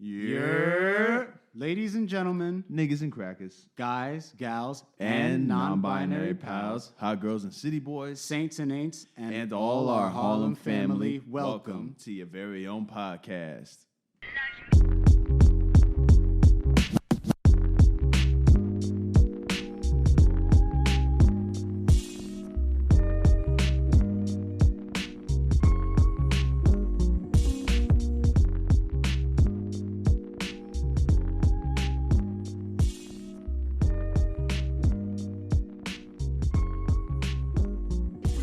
Yeah. Ladies and gentlemen, niggas and crackers, guys, gals, and non-binary pals, hot girls and city boys, saints and ain'ts, and all our Harlem family, welcome to your very own podcast.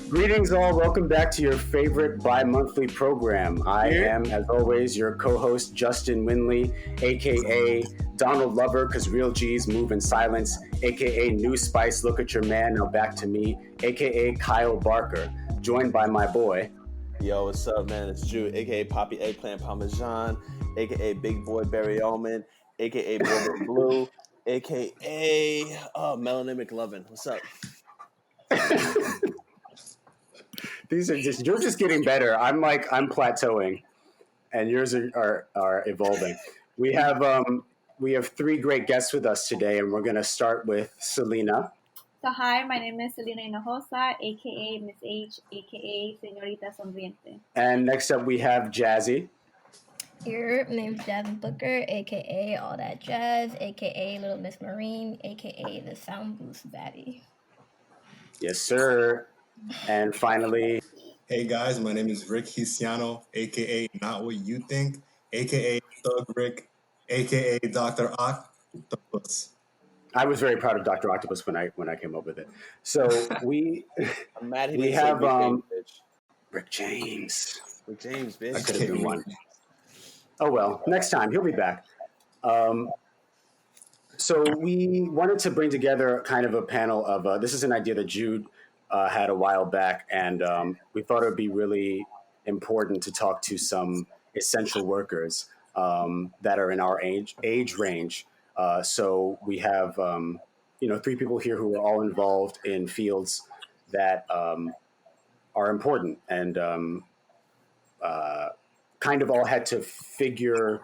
Greetings all, welcome back to your favorite bi-monthly program. I am, as always, your co-host, Justin Winley, aka Donald Lover, because real G's move in silence, aka New Spice, look at your man, now back to me, aka Kyle Barker, joined by my boy. Yo, what's up, man? It's Jude, aka Poppy Eggplant Parmesan, aka Big Boy Berry Almond, aka Boy Blue, aka Melanie McLovin. What's up? These are just, you're just getting better. I'm plateauing, and yours are evolving. We have three great guests with us today, and we're going to start with Selena. So hi, my name is Selena Hinojosa, aka Miss H, aka Señorita Sonriente. And next up we have Jazzy. Here, name's Jasmine Booker, aka All That Jazz, aka Little Miss Marine, aka the Sound Boost Baddie. Yes, sir. And finally, hey guys, my name is Rick Hisiano, aka Not What You Think, aka Thug Rick, aka Dr. Octopus. I was very proud of Dr. Octopus when I came up with it. So we have Rick James. Rick James, bitch. That could have been one. Oh well, next time he'll be back. So we wanted to bring together kind of a panel of this is an idea that Jude had a while back, and we thought it would be really important to talk to some essential workers that are in our age range. So we have, three people here who are all involved in fields that are important and kind of all had to figure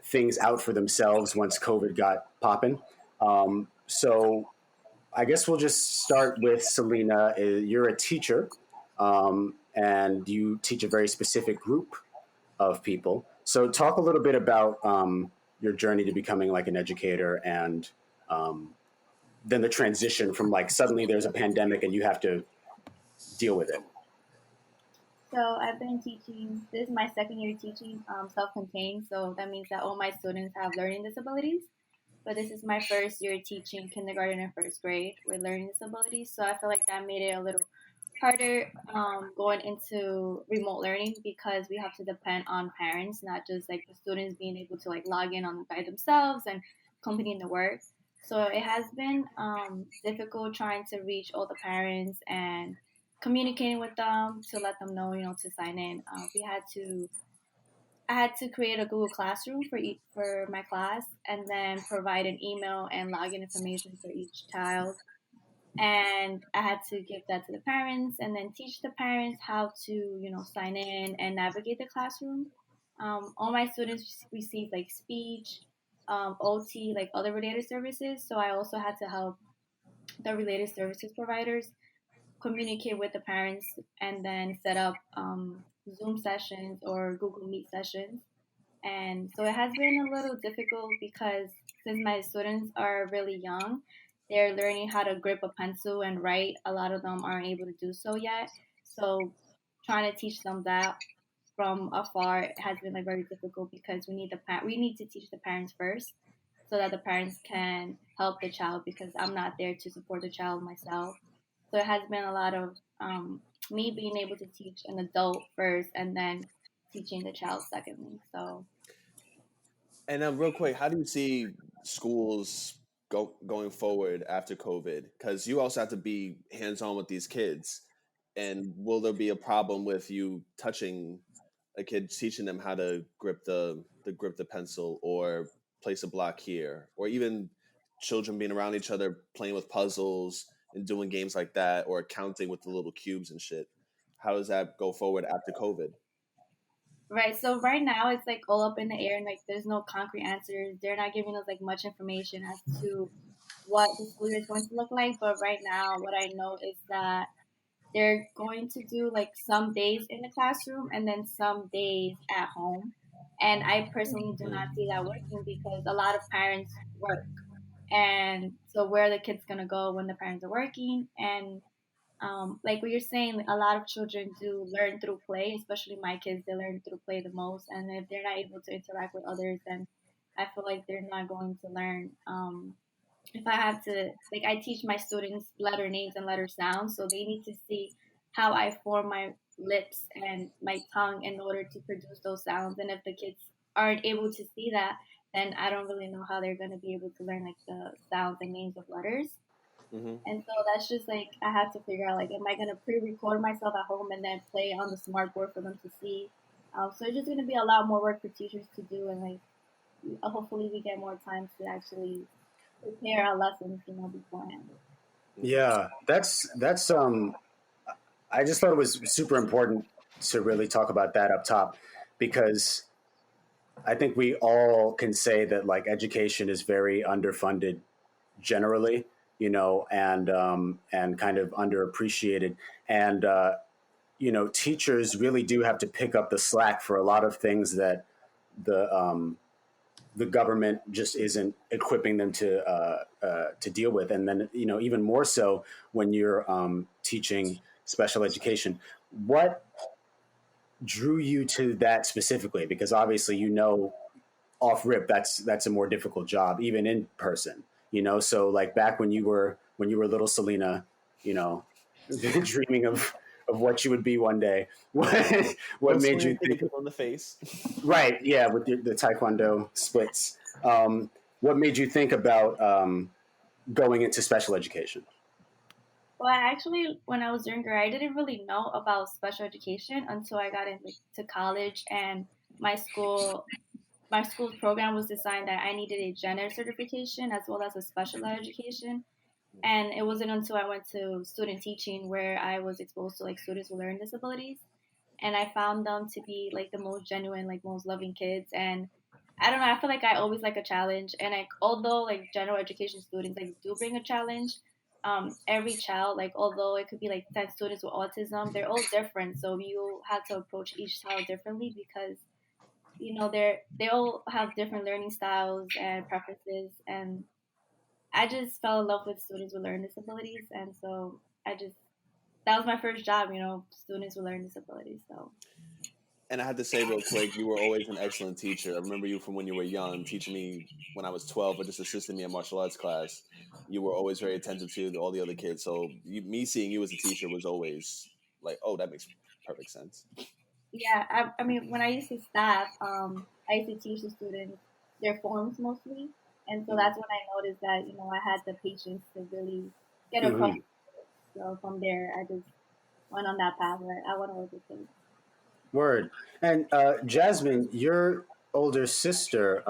things out for themselves once COVID got popping. So I guess we'll just start with Selena. You're a teacher, and you teach a very specific group of people. So talk a little bit about your journey to becoming like an educator, and then the transition from like suddenly there's a pandemic and you have to deal with it. So I've been teaching, this is my second year teaching self-contained. So that means that all my students have learning disabilities. But this is my first year teaching kindergarten and first grade with learning disabilities. So I feel like that made it a little harder going into remote learning because we have to depend on parents, not just like the students being able to like log in on by themselves and completing the work. So it has been difficult trying to reach all the parents and communicating with them to let them know, to sign in. I had to create a Google Classroom for my class and then provide an email and login information for each child. And I had to give that to the parents and then teach the parents how to, sign in and navigate the classroom. All my students receive like speech, OT, like other related services. So I also had to help the related services providers communicate with the parents and then set up Zoom sessions or Google Meet sessions. And so it has been a little difficult because since my students are really young, they're learning how to grip a pencil and write. A lot of them aren't able to do so yet. So trying to teach them that from afar has been like very difficult because we need to teach the parents first so that the parents can help the child because I'm not there to support the child myself. So it has been a lot of me being able to teach an adult first and then teaching the child secondly. So. And real quick, how do you see schools going forward after COVID? Because you also have to be hands-on with these kids. And will there be a problem with you touching a kid, teaching them how to grip the pencil or place a block here, or even children being around each other playing with puzzles and doing games like that, or counting with the little cubes and shit? How does that go forward after COVID? Right. So right now it's like all up in the air and like there's no concrete answers. They're not giving us like much information as to what the school year is going to look like. But right now what I know is that they're going to do like some days in the classroom and then some days at home. And I personally do not see that working because a lot of parents work. And so where are the kids gonna go when the parents are working? And like what you're saying, a lot of children do learn through play, especially my kids, they learn through play the most. And if they're not able to interact with others, then I feel like they're not going to learn. If I have to, like, I teach my students letter names and letter sounds, so they need to see how I form my lips and my tongue in order to produce those sounds. And if the kids aren't able to see that, then I don't really know how they're going to be able to learn like the sounds and names of letters. Hmm. And so that's just like I have to figure out like, am I gonna pre-record myself at home and then play on the smart board for them to see? So it's just gonna be a lot more work for teachers to do, and like hopefully we get more time to actually prepare our lessons, beforehand. Yeah, that's I just thought it was super important to really talk about that up top because I think we all can say that like education is very underfunded generally, and kind of underappreciated. And teachers really do have to pick up the slack for a lot of things that the um, the government just isn't equipping them to deal with. And then even more so when you're teaching special education. What drew you to that specifically? Because obviously off rip that's a more difficult job even in person. So like back when you were little Selena, you know dreaming of what you would be one day. What Little made Selena you kicking think? people in the face. Right, yeah, with the taekwondo splits. What made you think about going into special education? Well, actually, when I was younger, I didn't really know about special education until I got into college, and my school my school's program was designed that I needed a gender certification as well as a special ed education. And it wasn't until I went to student teaching where I was exposed to like students with learning disabilities, and I found them to be like the most genuine, like most loving kids. And I don't know, I feel like I always like a challenge, and like although like general education students like do bring a challenge, every child, like although it could be like 10 students with autism, they're all different, so you have to approach each child differently because they all have different learning styles and preferences. And I just fell in love with students with learning disabilities, and so I just that was my first job, students with learning disabilities. So And I had to say real quick, you were always an excellent teacher. I remember you from when you were young, teaching me when I was 12, or just assisting me in martial arts class. You were always very attentive to all the other kids. So me seeing you as a teacher was always like, oh, that makes perfect sense. yeah, I mean, when I used to staff, I used to teach the students their forms mostly, and so that's when I noticed that I had the patience to really get across. Hmm. So from there, I just went on that path where I want to work with kids. Word. And Jasmine, your older sister,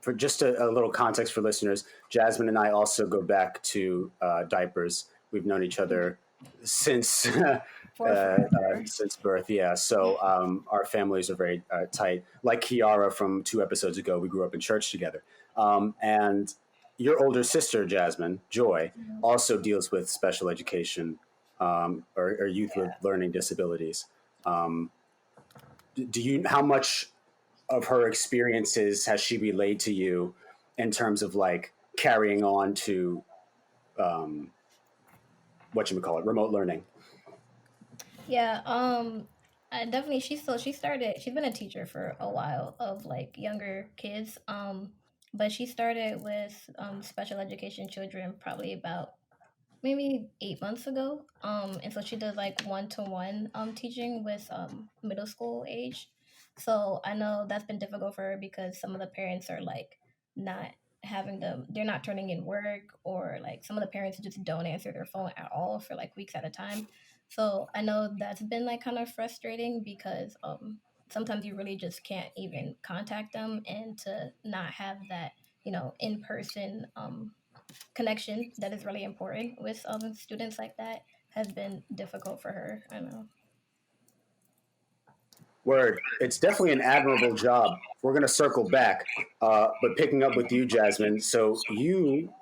for just a little context for listeners, Jasmine and I also go back to diapers. We've known each other since For forever. since birth. Yeah, so our families are very tight. Like Kiara from 2 episodes ago, we grew up in church together. And your older sister, Jasmine Joy, also deals with special education or youth with learning disabilities. Um, do you how much of her experiences has she relayed to you in terms of like carrying on to um, what you would call it, remote learning? Yeah, I definitely she's been a teacher for a while of like younger kids. But she started with special education children probably about maybe 8 months ago. And so she does like one-to-one teaching with middle school age. So I know that's been difficult for her because some of the parents are like not they're not turning in work, or like some of the parents just don't answer their phone at all for like weeks at a time. So I know that's been like kind of frustrating because sometimes you really just can't even contact them, and to not have that in person connection that is really important with students like that has been difficult for her. I know. Word. It's definitely an admirable job. We're going to circle back, but picking up with you, Jasmine. So you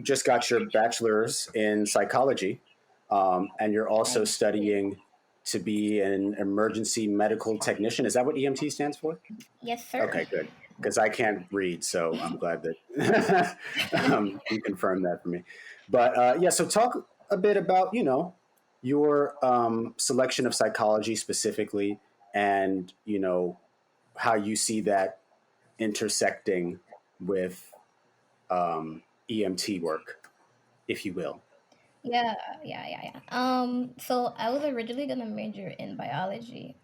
just got your bachelor's in psychology, and you're also Right. studying to be an emergency medical technician. Is that what EMT stands for? Yes, sir. Okay, good. Because I can't read, so I'm glad that you confirmed that for me. But yeah, so talk a bit about your selection of psychology specifically, and how you see that intersecting with EMT work, if you will. Yeah, yeah. So I was originally gonna major in biology.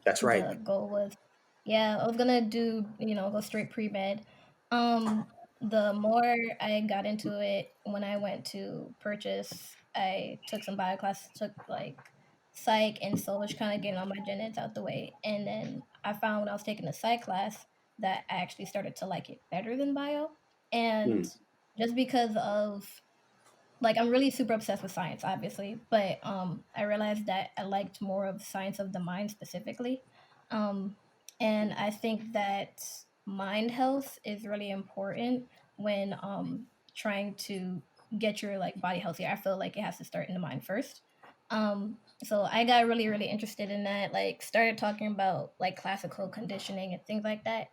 That's right. The goal was, yeah, I was gonna do, go straight pre-med. Um, the more I got into it, when I went to purchase, I took some bio classes, took like psych and Solish, kind of getting all my gen eds out the way. And then I found when I was taking the psych class that I actually started to like it better than bio. And Mm. just because of like I'm really super obsessed with science, obviously, but I realized that I liked more of science of the mind specifically, um, and I think that mind health is really important when trying to get your like body healthier. I feel like it has to start in the mind first. So I got really interested in that. Like started talking about like classical conditioning and things like that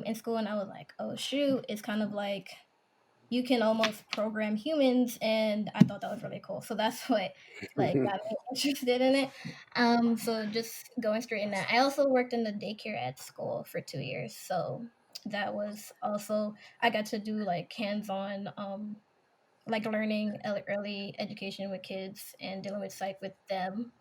in school, and I was like, oh shoot, it's kind of like you can almost program humans, and I thought that was really cool. So that's what like got me interested in it. So just going straight in that. I also worked in the daycare at school for 2 years. So that was also I got to do like hands-on like learning early education with kids and dealing with psych with them.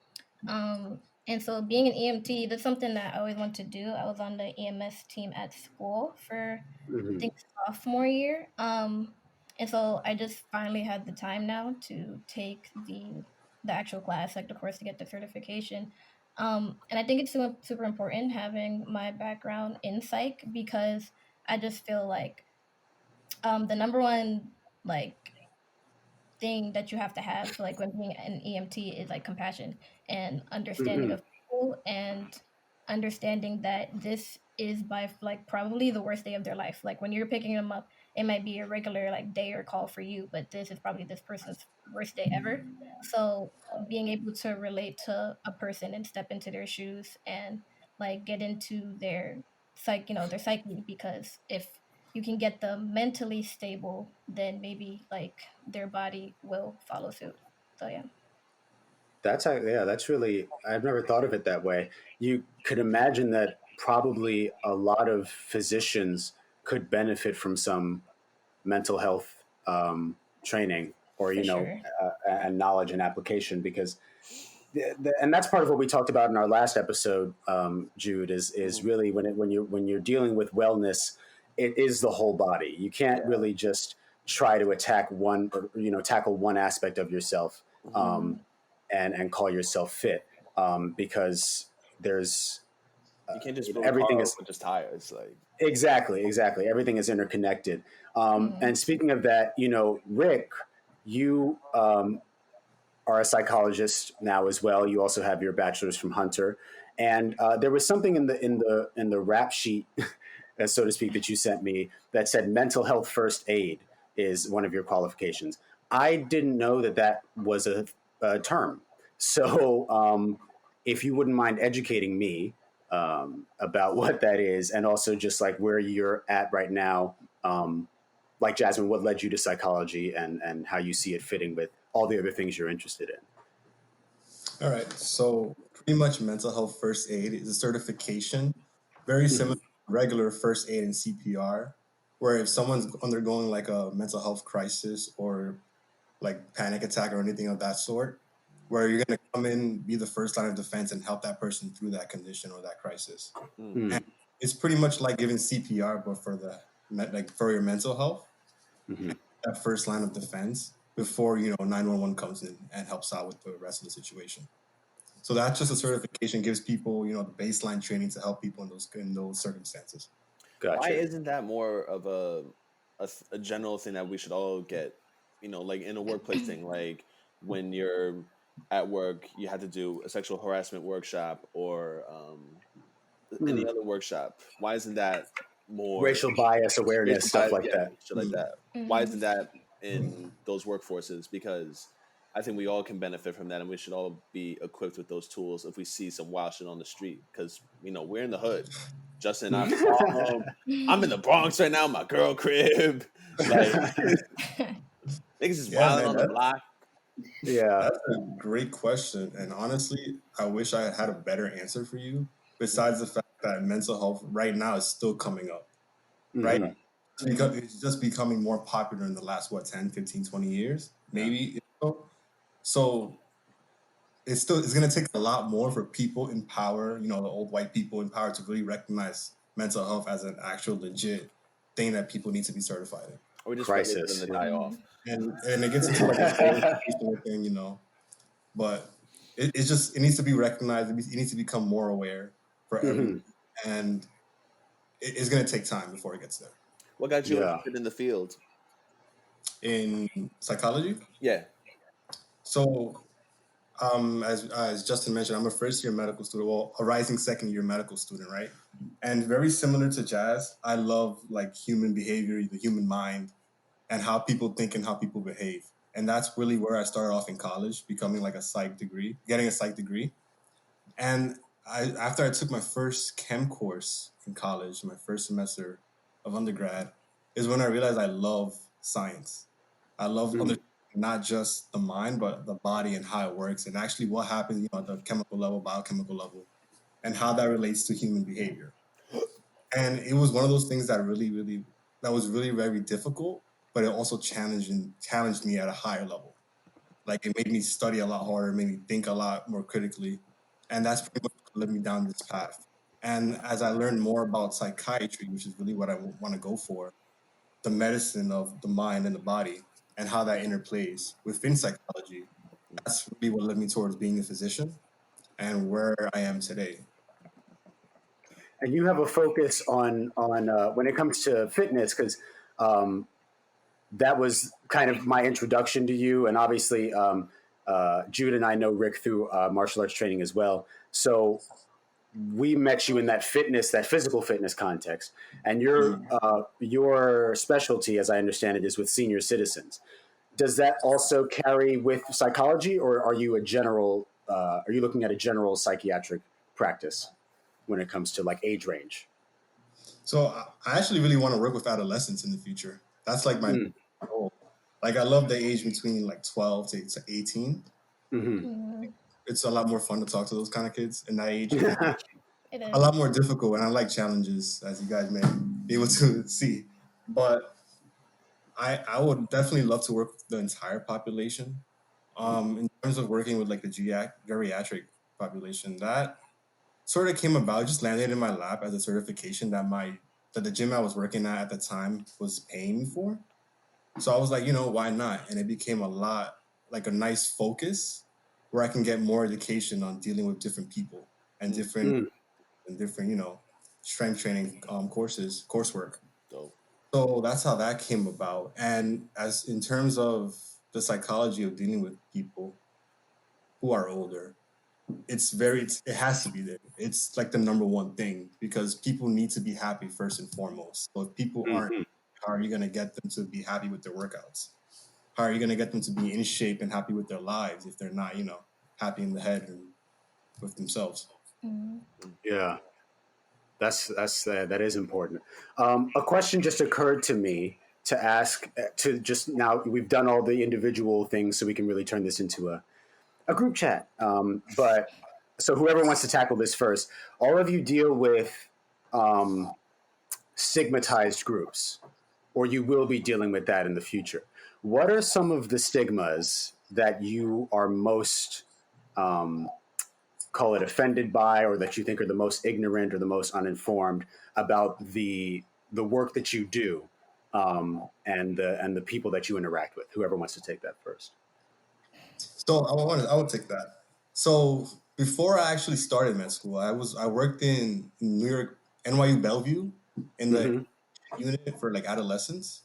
And so being an EMT, that's something that I always wanted to do. I was on the EMS team at school for I Mhm. think sophomore year. And so I just finally had the time now to take the actual class, like the course to get the certification. And I think it's super important having my background in psych because I just feel like the number one like thing that you have to have like when being an EMT is like compassion and understanding Mhm. of people and understanding that this is by like probably the worst day of their life. Like when you're picking them up, it might be a regular like day or call for you, but this is probably this person's worst day ever. So being able to relate to a person and step into their shoes and like get into their their psyche, because if you can get them mentally stable, then maybe like their body will follow suit. So yeah. Yeah, that's really, I've never thought of it that way. You could imagine that probably a lot of physicians could benefit from some mental health training, or For sure. and knowledge and application, because and that's part of what we talked about in our last episode, Jude, is Mhm. really when you're dealing with wellness, it is the whole body. You can't Yeah. really just try to attack one, or tackle one aspect of yourself, Mhm. um, and call yourself fit, because there's You can't just build a everything car is with just tires. Like, exactly everything is interconnected. Mm. And speaking of that, Rick, you are a psychologist now as well. You also have your bachelor's from Hunter, and there was something in the rap sheet, so to speak, that you sent me that said mental health first aid is one of your qualifications. I didn't know that was a term. So if you wouldn't mind educating me about what that is, and also just like where you're at right now, like Jasmine, what led you to psychology, and how you see it fitting with all the other things you're interested in. All right. So pretty much mental health first aid is a certification, very similar to regular first aid and CPR, where if someone's undergoing like a mental health crisis or like panic attack or anything of that sort, where you're going to come in, be the first line of defense and help that person through that condition or that crisis. mm. Mm. And it's pretty much like giving CPR, but for like for your mental health, Hmm. that first line of defense before 911 comes in and helps out with the rest of the situation. So that's just a certification, gives people the baseline training to help people in those circumstances. Why Gotcha. isn't that more of a general thing that we should all get? Like in a workplace thing, like when you're at work you had to do a sexual harassment workshop or any other workshop? Why isn't that more Racial bias awareness, racial stuff bias? like Yeah, that. shit like that. Why isn't that in those workforces? Because I think we all can benefit from that, and we should all be equipped with those tools if we see some wild shit on the street. Because we're in the hood. Justin and I from Harlem. I'm in the Bronx right now, my girl crib. Like niggas is Yeah, wilding man, on the block. Yeah. that's a great question. And honestly, I wish I had a better answer for you, besides the fact that mental health right now is still coming up, right? Because it's just becoming more popular in the last, 10, 15, 20 years, maybe. So it's going to take a lot more for people in power, the old white people in power, to really recognize mental health as an actual legit thing that people need to be certified in. Or we just Crisis, wait for them to die off. And it gets into like a whole educational thing, but it needs to be recognized. It needs to become more aware for everyone, and it's going to take time before it gets there. What got you interested in the field? In psychology, Yeah. so as Justin mentioned, I'm a first year medical student, well, a rising second year medical student, right? And very similar to Jazz, I love like human behavior, the human mind, and how people think and how people behave. And that's really where I started off in college, becoming like getting a psych degree. And after I took my first chem course in college, my first semester of undergrad, is when I realized I love science. I love not just the mind, but the body and how it works, and actually what happens, at the chemical level, biochemical level, and how that relates to human behavior. And it was one of those things that was really very difficult, but it also challenged me at a higher level. Like it made me study a lot harder, made me think a lot more critically, and that's pretty much what led me down this path. And as I learned more about psychiatry, which is really what I want to go for, the medicine of the mind and the body, and how that interplays within psychology, that's really what led me towards being a physician and where I am today. And you have a focus on when it comes to fitness, because that was kind of my introduction to you, and obviously Jude and I know Rick through martial arts training as well. So we met you in that physical fitness context, and your specialty, as I understand it, is with senior citizens. Does that also carry with psychology, or are you are you looking at a general psychiatric practice when it comes to like age range? So I actually really want to work with adolescents in the future. That's like my goal. Like I love the age between like 12 to 18. It's a lot more fun to talk to those kind of kids in that age. It is. A lot more difficult, and I like challenges, as you guys may be able to see. But I would definitely love to work with the entire population. In terms of working with like the geriatric population, that sort of came about, just landed in my lap as a certification that the gym I was working at the time was paying me for. So I was like, why not? And it became a lot like a nice focus where I can get more education on dealing with different people and different strength training coursework. Dope. So that's how that came about. And as in terms of the psychology of dealing with people who are older, it has to be there. It's like the number one thing, because people need to be happy first and foremost. So if people aren't, how are you going to get them to be happy with their workouts? How are you going to get them to be in shape and happy with their lives if they're not, happy in the head and with themselves? Yeah, that is important. A question just occurred to me to ask. To just now, we've done all the individual things, so we can really turn this into a group chat. But so whoever wants to tackle this first, all of you deal with stigmatized groups, or you will be dealing with that in the future. What are some of the stigmas that you are most, call it, offended by, or that you think are the most ignorant or the most uninformed about the work that you do, and the people that you interact with? Whoever wants to take that first. So I would take that. So before I actually started med school, I worked in New York, NYU Bellevue, in the unit for like adolescents,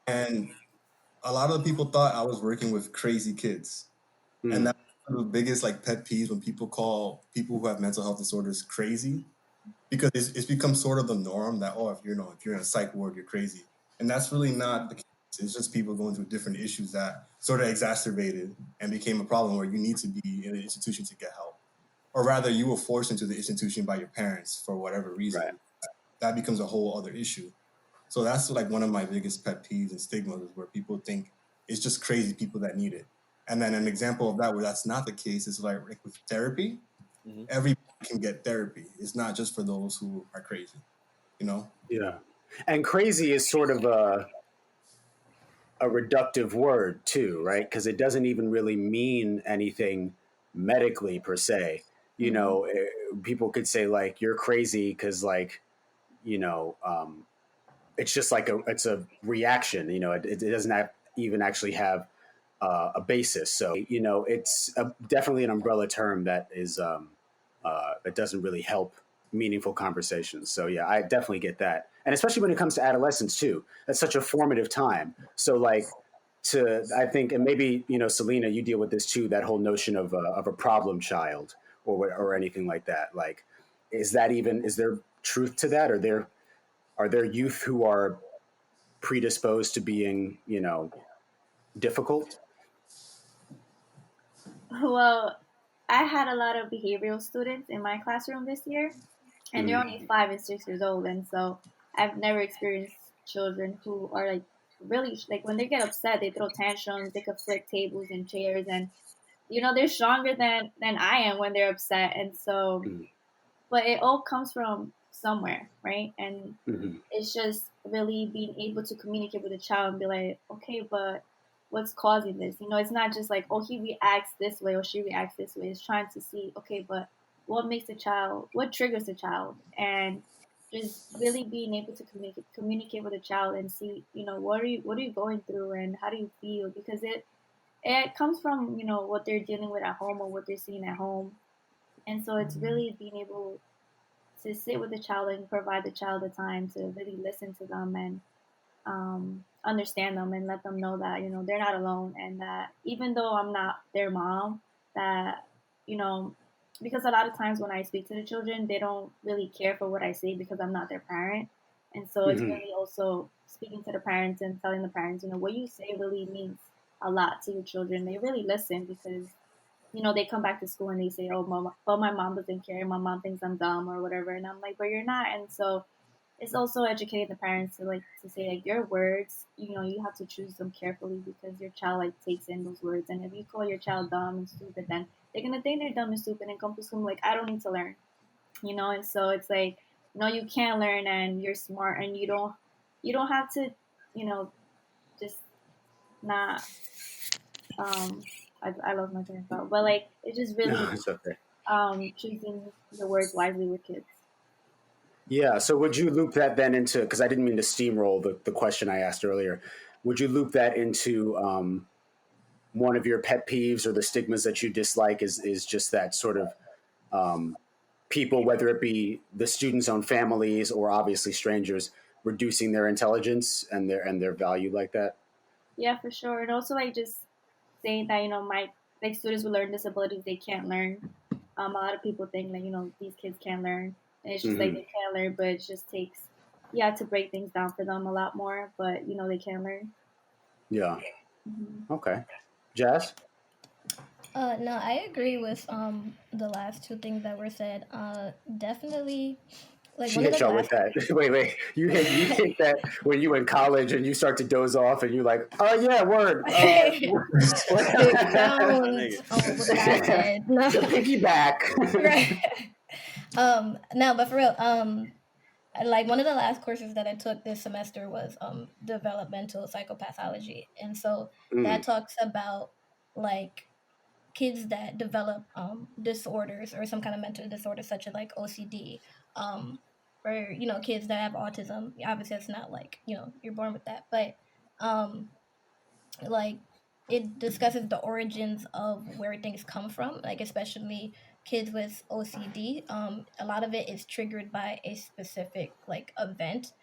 and a lot of people thought I was working with crazy kids, and that one of the biggest like pet peeves when people call people who have mental health disorders crazy, because it's become sort of the norm that, oh, if you're in a psych ward, you're crazy, and that's really not the case. It's just people going through different issues that sort of exacerbated and became a problem where you need to be in an institution to get help, or rather, you were forced into the institution by your parents for whatever reason. Right. That becomes a whole other issue. So that's like one of my biggest pet peeves and stigmas, is where people think it's just crazy people that need it. And then an example of that where that's not the case is like with therapy. Mhm. Everybody can get therapy. It's not just for those who are crazy, you know? Yeah. And crazy is sort of a reductive word too, right? Because it doesn't even really mean anything medically per se. You know, people could say like you're crazy because like, you know, it's just like it's a reaction. You know, it doesn't even actually have a basis. So you know, it's definitely an umbrella term that is that doesn't really help meaningful conversations. So yeah, I definitely get that, and especially when it comes to adolescence too. That's such a formative time. So like I think, and maybe you know, Selena, you deal with this too. That whole notion of a problem child or anything like that. Like, is there truth to that? Are there youth who are predisposed to being, you know, difficult? Well, I had a lot of behavioral students in my classroom this year, and they're only 5 and 6 years old, and so I've never experienced children who are like really like when they get upset, they throw tantrums, they could flip tables and chairs, and you know they're stronger than I am when they're upset, and so but it all comes from somewhere, right? And Mm-hmm. it's just really being able to communicate with the child and be like, okay, but what's causing this? You know, it's not just like, oh, he reacts this way or she reacts this way. It's trying to see, okay, but what makes the child, what triggers the child, and just really being able to communicate with the child and see, you know, what are you going through and how do you feel? Because it comes from, you know, what they're dealing with at home or what they're seeing at home, and so it's really being able to sit with the child and provide the child the time to really listen to them and understand them and let them know that you know they're not alone and that even though I'm not their mom, that you know, because a lot of times when I speak to the children, they don't really care for what I say because I'm not their parent, and so it's Mm-hmm. really also speaking to the parents and telling the parents, you know, what you say really means a lot to your children. They really listen because you know, they come back to school and they say, "Oh, mom, but my mom doesn't care. My mom thinks I'm dumb or whatever," and I'm like, "But you're not." And so it's also educating the parents to like to say like your words, you know, you have to choose them carefully because your child like takes in those words, and if you call your child dumb and stupid, then they're gonna think they're dumb and stupid and come to school like I don't need to learn, you know. And so it's like, no, you can learn and you're smart and you don't have to, you know, just not I love my train of thought, but like it's just No, really it's okay. choosing the words wisely with kids. Yeah. So would you loop that then into, because I didn't mean to steamroll the question I asked earlier, would you loop that into one of your pet peeves or the stigmas that you dislike is just that sort of um, people, whether it be the students' own families or obviously strangers, reducing their intelligence and their value like that? Yeah, for sure. And also like just saying that, you know, my like students with learning disabilities, they can't learn. A lot of people think like, you know, these kids can't learn. And it's just like Mm-hmm. they can't learn, but it just takes you have to break things down for them a lot more, but you know they can learn. Yeah. Hmm. Okay. Jazz? No, I agree with the last two things that were said. Definitely, like She one of hit the y'all with last. that. Wait. You hit that when you in college and you start to doze off and you're like, oh yeah, word. To expound Nigga. on what I said. No. To piggyback. Right. No, but for real, like one of the last courses that I took this semester was developmental psychopathology, and so that Mm, talks about like kids that develop disorders or some kind of mental disorder such as like OCD, or you know kids that have autism. Obviously, it's not like you know you're born with that, but um, like it discusses the origins of where things come from, like especially kids with OCD. A lot of it is triggered by a specific like event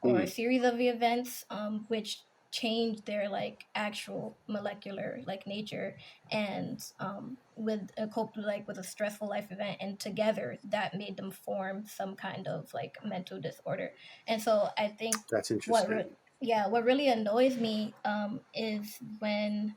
or a mm, series of events, which change their like actual molecular like nature, and with a cope like with a stressful life event, and together that made them form some kind of like mental disorder. And so I think That's what interesting. what really annoys me is when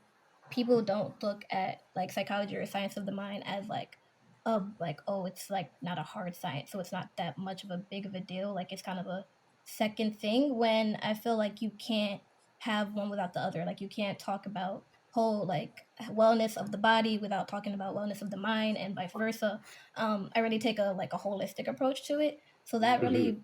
people don't look at like psychology or science of the mind as like, oh, it's like not a hard science, so it's not that much of a big of a deal, like it's kind of a second thing, when I feel like you can't have one without the other. Like you can't talk about whole like wellness of the body without talking about wellness of the mind, and vice versa. I really take a like a holistic approach to it. So that really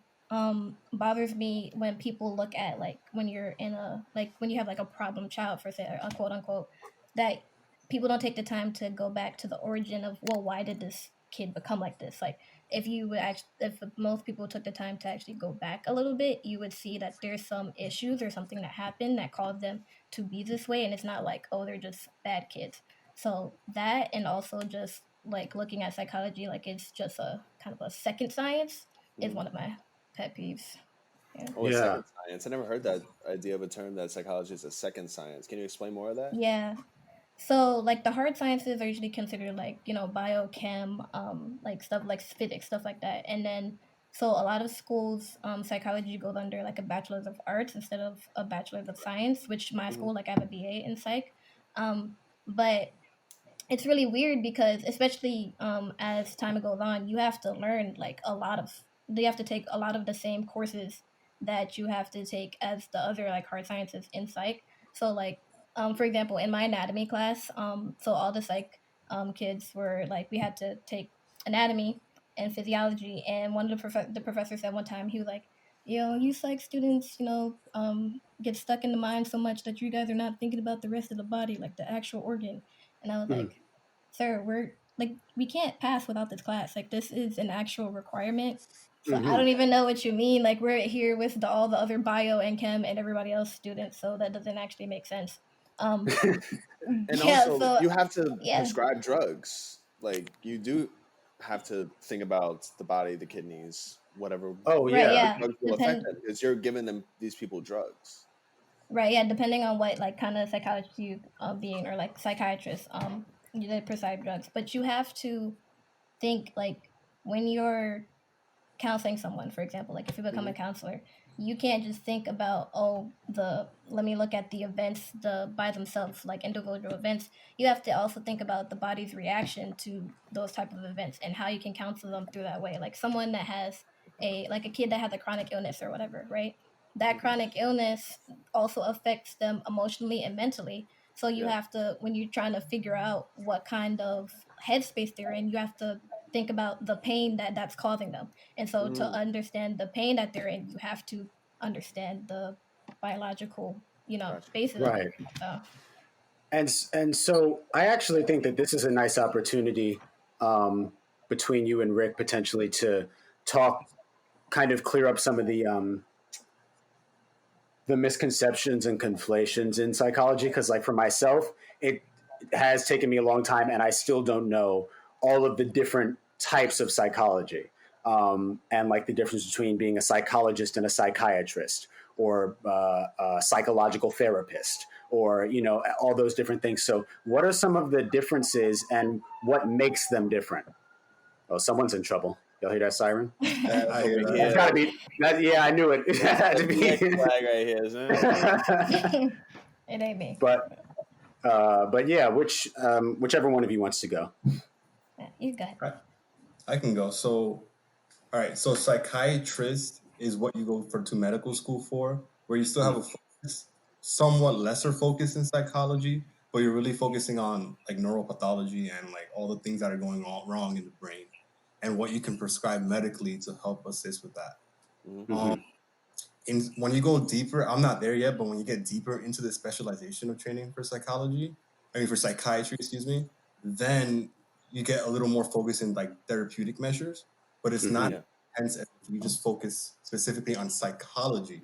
bothers me when people look at like when you're in a like when you have like a problem child, for say, or quote unquote, that people don't take the time to go back to the origin of, well, why did this kid become like this? Like if you would actually, if most people took the time to actually go back a little bit, you would see that there's some issues or something that happened that caused them to be this way, and it's not like, oh, they're just bad kids. So that, and also just like looking at psychology like it's just a kind of a second science, is one of my pet peeves. Yeah. Oh, a Yeah. second science. I never heard that idea of a term, that psychology is a second science. Can you explain more of that? Yeah. So like the hard sciences are usually considered like, biochem, like stuff like physics, stuff like that. And then so a lot of schools, psychology goes under like a bachelor's of arts instead of a bachelor's of science, which my school, like I have a BA in psych. But it's really weird because, especially as time goes on, you have to learn like you have to take a lot of the same courses that you have to take as the other like hard sciences in psych. So like for example, in my anatomy class, so all the psych kids were like, we had to take anatomy and physiology, and one of the professors said one time, he was like, you psych students, get stuck in the mind so much that you guys are not thinking about the rest of the body, like the actual organ. And I was like, sir, we're like, we can't pass without this class. Like, this is an actual requirement. So I don't even know what you mean. Like, we're here with all the other bio and chem and everybody else students, so that doesn't actually make sense. And Yeah, also, so you have to yeah, prescribe drugs. Like, you do have to think about the body, the kidneys, whatever Oh right, yeah. yeah, drugs will affect them, because you're giving these people drugs. right, yeah, depending on what like kind of psychologist you being, or like psychiatrist, they prescribe drugs, but you have to think like when you're counseling someone, for example, like if you become a counselor, you can't just think about, oh, let me look at the events by themselves, like individual events. You have to also think about the body's reaction to those type of events and how you can counsel them through that way. Like someone that has a kid that has a chronic illness or whatever, right? That chronic illness also affects them emotionally and mentally. So you Yeah. have to, when you're trying to figure out what kind of headspace they're in, you have to think about the pain that's causing them. And so to understand the pain that they're in, you have to understand the biological, Gotcha. basis of it. Right. So And so I actually think that this is a nice opportunity between you and Rick potentially to talk, kind of clear up some of the misconceptions and conflations in psychology. Because like for myself, it has taken me a long time, and I still don't know all of the different types of psychology, and like the difference between being a psychologist and a psychiatrist, or a psychological therapist, or all those different things. So what are some of the differences and what makes them different? Oh, someone's in trouble. Y'all hear that siren? That's I over hear that. That's here. got to be that. Yeah, I knew it. It had That's to the be. next flag right here, isn't it? it ain't me. But yeah, whichever one of you wants to go. Yeah, you got it. I can go. So, all right. So, psychiatrist is what you go to medical school for, where you still have a focus, somewhat lesser focus in psychology, but you're really focusing on like neuropathology and like all the things that are going on wrong in the brain, and what you can prescribe medically to help assist with that. When you go deeper, I'm not there yet, but when you get deeper into the specialization of training for for psychiatry, excuse me, then you get a little more focus in like therapeutic measures, but it's not intense as if you just focus specifically on psychology,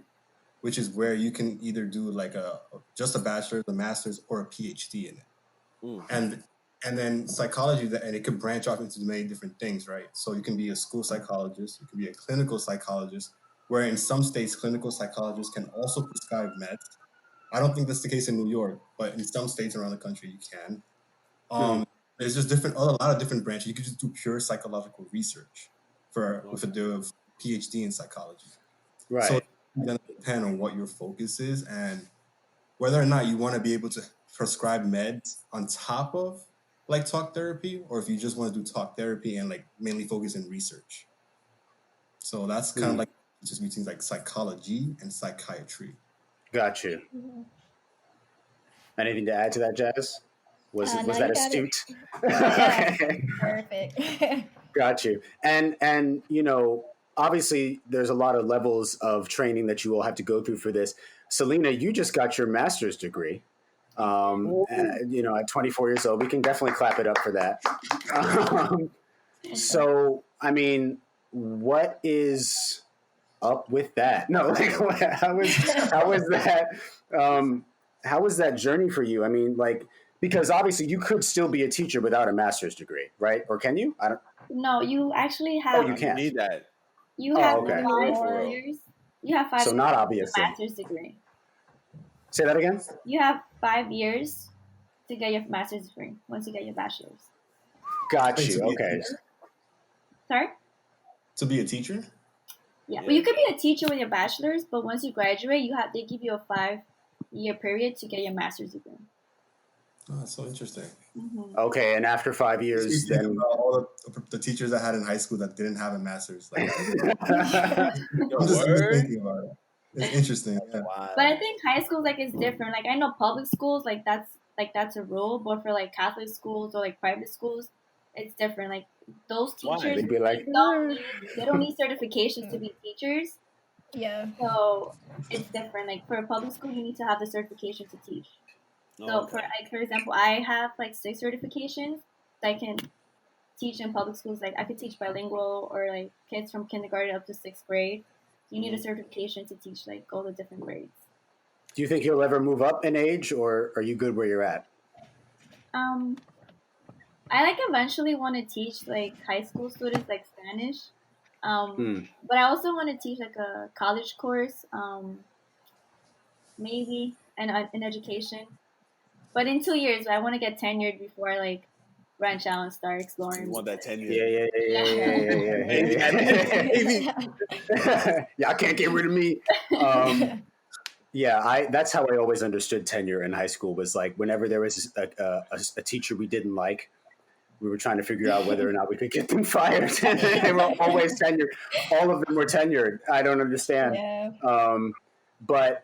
which is where you can either do like just a bachelor's, a master's, or a PhD in it. And then psychology, and it could branch off into many different things, right? So you can be a school psychologist, you can be a clinical psychologist, where in some states, clinical psychologists can also prescribe meds. I don't think that's the case in New York, but in some states around the country, you can. There's just a lot of different branches. You could just do pure psychological research with a PhD in psychology. Right. So it's going to depend on what your focus is and whether or not you want to be able to prescribe meds on top of like talk therapy, or if you just want to do talk therapy and like mainly focus in research. So that's kind of like just between like psychology and psychiatry. Got you. Anything to add to that, Jazz? Was No, that you got it. astute? Yeah, perfect. Got you. And obviously there's a lot of levels of training that you will have to go through for this. Selena, you just got your master's degree. At 24 years old, we can definitely clap it up for that. So, I mean, what is up with that? No, like, how was that? How was that journey for you? I mean, like, because obviously you could still be a teacher without a master's degree, right? Or can you? I don't. No, you actually have. Oh, you can. Need that. You have okay. 5 years. You have 5 So years not to obviously. get a master's degree. Say that again? You have 5 years to get your master's degree once you get your bachelor's. Got you. Okay. Sorry? To be a teacher? Yeah. Well, you could be a teacher with your bachelor's, but once you graduate, they give you a 5-year period to get your master's degree. Oh, that's so interesting. Mm-hmm. Okay, and after 5 years, Then then all the teachers I had in high school that didn't have a master's. Like, Your I'm just word? thinking about it. It's interesting. Yeah. Wow. But I think high schools it's different. Like I know public schools that's a rule, but for like Catholic schools or like private schools, it's different. Like those teachers, They'd be like, they don't need certifications to be teachers. Yeah. So it's different. Like for a public school, you need to have the certification to teach. So for example, I have 6 certifications that I can teach in public schools. Like I could teach bilingual or like kids from kindergarten up to 6th grade. You need a certification to teach all the different grades. do you think you'll ever move up in age, or are you good where you're at? I eventually want to teach high school students Spanish. But I also want to teach a college course, maybe in education. But in 2 years, I want to get tenured before I branch out and start exploring. You want that 10 Yeah. Yeah, I can't get rid of me. That's how I always understood tenure in high school, was whenever there was a teacher we didn't like, we were trying to figure out whether or not we could get them fired. They were always tenured. All of them were tenured. I don't understand. Yeah. But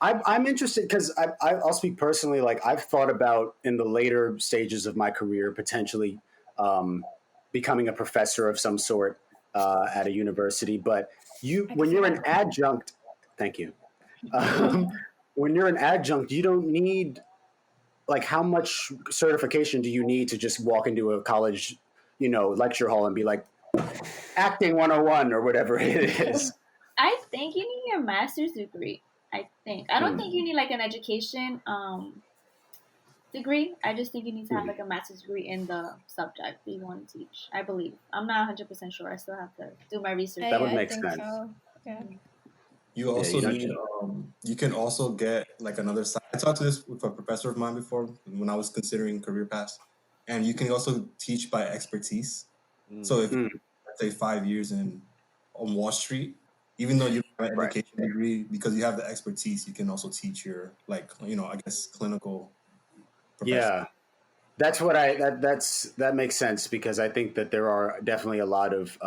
I'm interested because I'll speak personally. I've thought about in the later stages of my career potentially becoming a professor of some sort at a university. But when you're an adjunct, thank you. When you're an adjunct, you don't need how much certification do you need to just walk into a college, lecture hall and be like acting 101 or whatever it is? I think you need your master's degree. I don't think you need an education degree. I just think you need to have a master's degree in the subject that you want to teach. I believe. I'm not 100% sure. I still have to do my research. That would make think sense. So. Yeah. You also you can also get another side. I talked to this with a professor of mine before when I was considering career paths, and you can also teach by expertise. So if let's say 5 years on Wall Street, even though you have an education degree, because you have the expertise, you can also teach your I guess clinical profession. Yeah, that's what that makes sense, because I think that there are definitely a lot of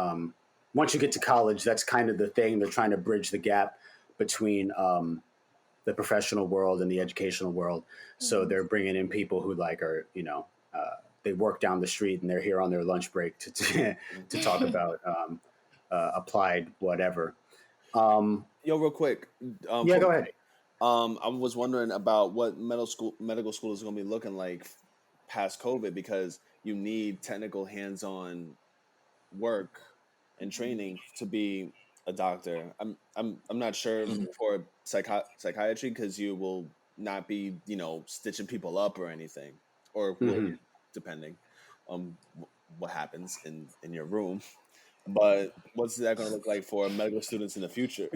once you get to college, that's kind of the thing. They're trying to bridge the gap between the professional world and the educational world. So they're bringing in people who are, they work down the street and they're here on their lunch break to talk about applied whatever. Yo, real quick. Yeah, go ahead. I was wondering about what medical school is going to be looking like past COVID, because you need technical hands-on work and training to be a doctor. I'm not sure for psychiatry, because you will not be stitching people up or anything, or depending on what happens in your room. But what's that going to look like for medical students in the future?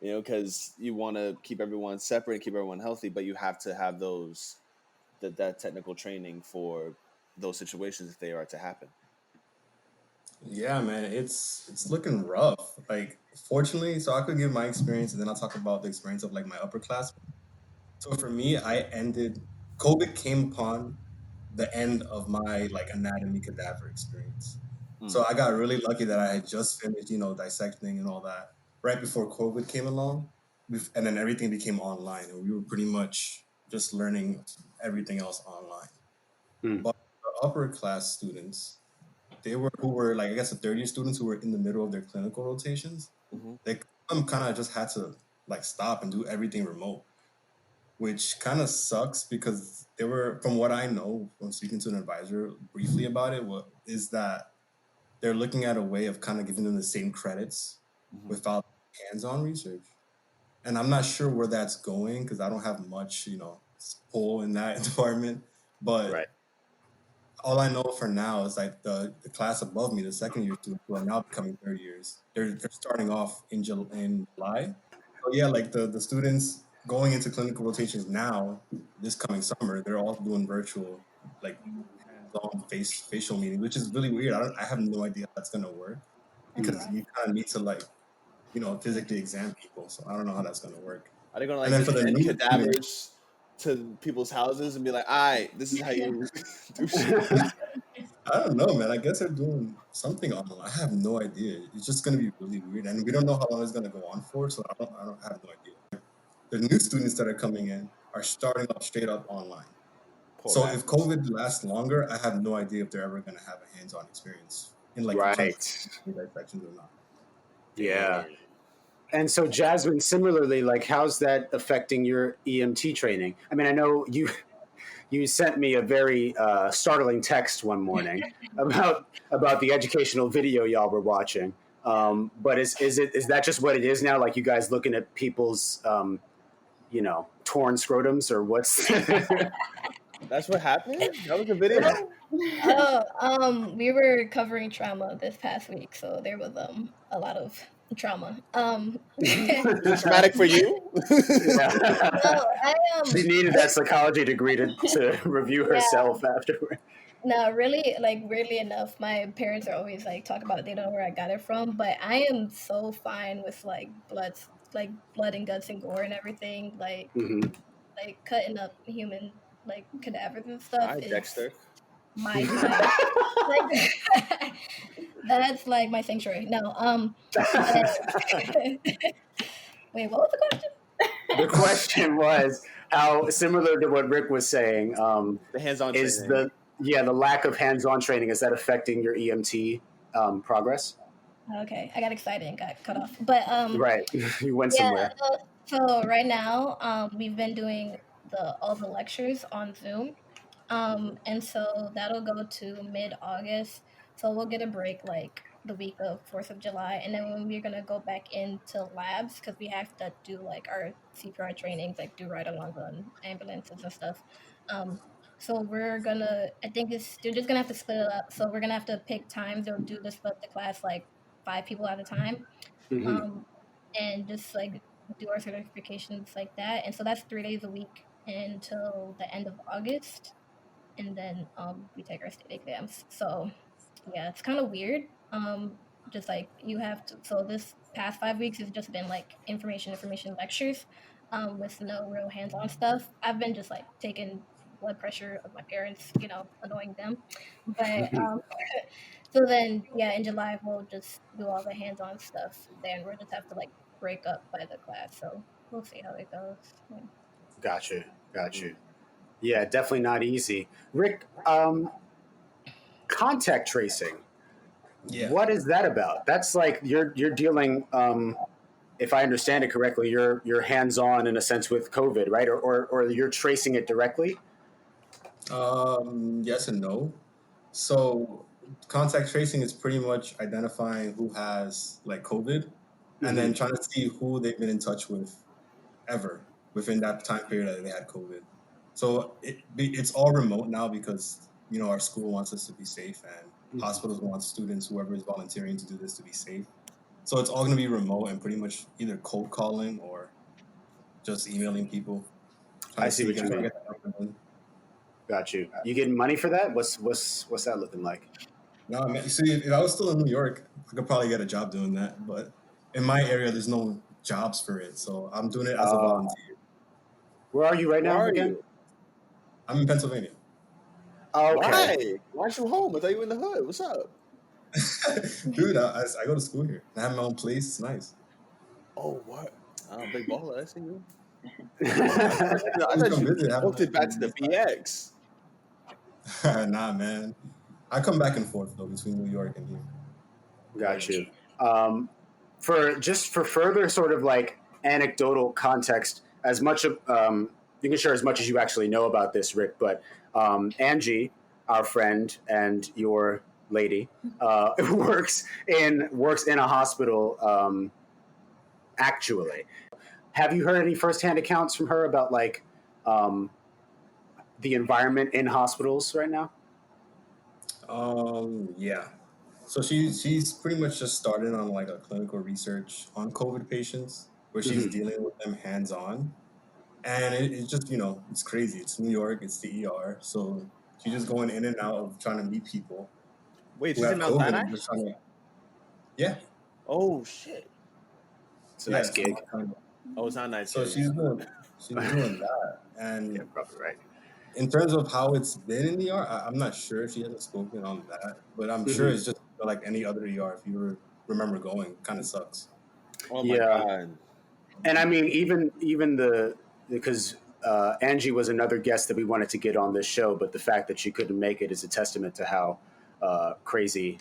You know, because you want to keep everyone separate and keep everyone healthy, but you have to have that technical training for those situations if they are to happen. Yeah, man, it's looking rough. Like, fortunately, so I could give my experience, and then I'll talk about the experience of like my upper class. So for me, COVID came upon the end of my like anatomy cadaver experience. So I got really lucky that I had just finished, dissecting and all that right before COVID came along, and then everything became online, and we were pretty much just learning everything else online. Mm. But the upper class students, who were like, I guess, the third year students who were in the middle of their clinical rotations, they kind of just had to like stop and do everything remote, which kind of sucks because they were, from what I know from speaking to an advisor briefly about it, is that they're looking at a way of kind of giving them the same credits without hands-on research. And I'm not sure where that's going because I don't have much, pull in that department. But Right. all I know for now is like the class above me, the second year students who are now becoming third years, they're starting off in July. So yeah, like the students going into clinical rotations now, this coming summer, they're all doing virtual, like hands-on facial meetings, which is really weird. I have no idea how that's gonna work because you kind of need to like, physically examine people. So I don't know how that's gonna work. Are they gonna And like then just for the send new students, cadavers to people's houses and be like, "All right, this is how you do shit"? I don't know, man. I guess they're doing something online. I have no idea. It's just going to be really weird, and we don't know how long it's going to go on for. So I don't have no idea. The new students that are coming in are starting off straight up online. Poor So if bastards. COVID lasts longer, I have no idea if they're ever going to have a hands-on experience in like Right. dissections or not. Yeah. Dang. And so, Jasmine, similarly, like, how's that affecting your EMT training? I mean, I know you sent me a very startling text one morning about the educational video y'all were watching. But is that just what it is now? Like, you guys looking at people's torn scrotums, or what's? That's what happened? That was a video? We were covering trauma this past week, so there was a lot of trauma. Is it traumatic for you? Yeah. No, She needed that psychology degree to review yeah, herself afterward. no, really, like weirdly enough, my parents are always like talk about it, they don't know where I got it from, but I am so fine with like blood and guts and gore and everything, Hmm. like cutting up human like cadavers and stuff Hi, is Dexter. my like that's like my sanctuary. No, but wait, what was the question? The question was how similar to what Rick was saying. The hands-on Is training. the lack of hands-on training, is that affecting your EMT progress? Okay, I got excited and got cut off. But Right, you went yeah, somewhere. so right now we've been doing all the lectures on Zoom. And so that'll go to mid-August. So we'll get a break like the week of 4th of July. And then when we're going to go back into labs, because we have to do like our CPR trainings, like do ride-alongs on ambulances and stuff. So we're going to, I think they're just going to have to split it up. So we're going to have to pick times. They'll do this split the class like 5 people at a time. Hmm. And just like do our certifications like that. And so that's 3 days a week until the end of August, and then we take our state exams. So yeah, it's kind of weird. Just like you have to. So this past 5 weeks has just been like information lectures, with no real hands-on stuff. I've been just like taking blood pressure of my parents, annoying them. But so then yeah, in July we'll just do all the hands-on stuff. Then we'll just have to like break up by the class. So we'll see how it goes. Yeah. Got you. Yeah, definitely not easy. Rick, contact tracing. Yeah. What is that about? That's like you're dealing. If I understand it correctly, you're hands on in a sense with COVID, right? Or you're tracing it directly. Yes and no. So contact tracing is pretty much identifying who has like COVID and then trying to see who they've been in touch with ever within that time period that they had COVID. So it's all remote now because, our school wants us to be safe and hospitals want students, whoever is volunteering to do this, to be safe. So it's all going to be remote and pretty much either cold calling or just emailing people. I see what you mean. Got you. You getting money for that? What's that looking like? No, man. You see, if I was still in New York, I could probably get a job doing that. But in my area, there's no jobs for it, so I'm doing it as a volunteer. Where are you right now Where are again? you? I'm in Pennsylvania. Oh, okay. Why? Why aren't you home? I thought you were in the hood. What's up? Dude, I go to school here. I have my own place. It's nice. Oh, what? Big baller. I see you. I I thought you booked it back to the BX. Nah, man. I come back and forth though between New York and here. Got you. For further sort of like anecdotal context, as much of you can share as much as you actually know about this, Rick. But Angie, our friend and your lady, works in a hospital. Actually, have you heard any firsthand accounts from her about like the environment in hospitals right now? Yeah. So she's pretty much just started on like a clinical research on COVID patients where she's dealing with them hands on, and it's just it's crazy. It's New York. It's the ER. So she's just going in and out of trying to meet people. Wait, she's in Mount Sinai? Yeah. Oh shit. It's a nice gig. Oh, it's not nice. So she's doing that, and Yeah, probably right. in terms of how it's been in the ER, I'm not sure if she hasn't spoken on that, but I'm sure it's just like any other ER. If you remember going, kind of sucks. Oh my God. And I mean, even because Angie was another guest that we wanted to get on this show, but the fact that she couldn't make it is a testament to how crazy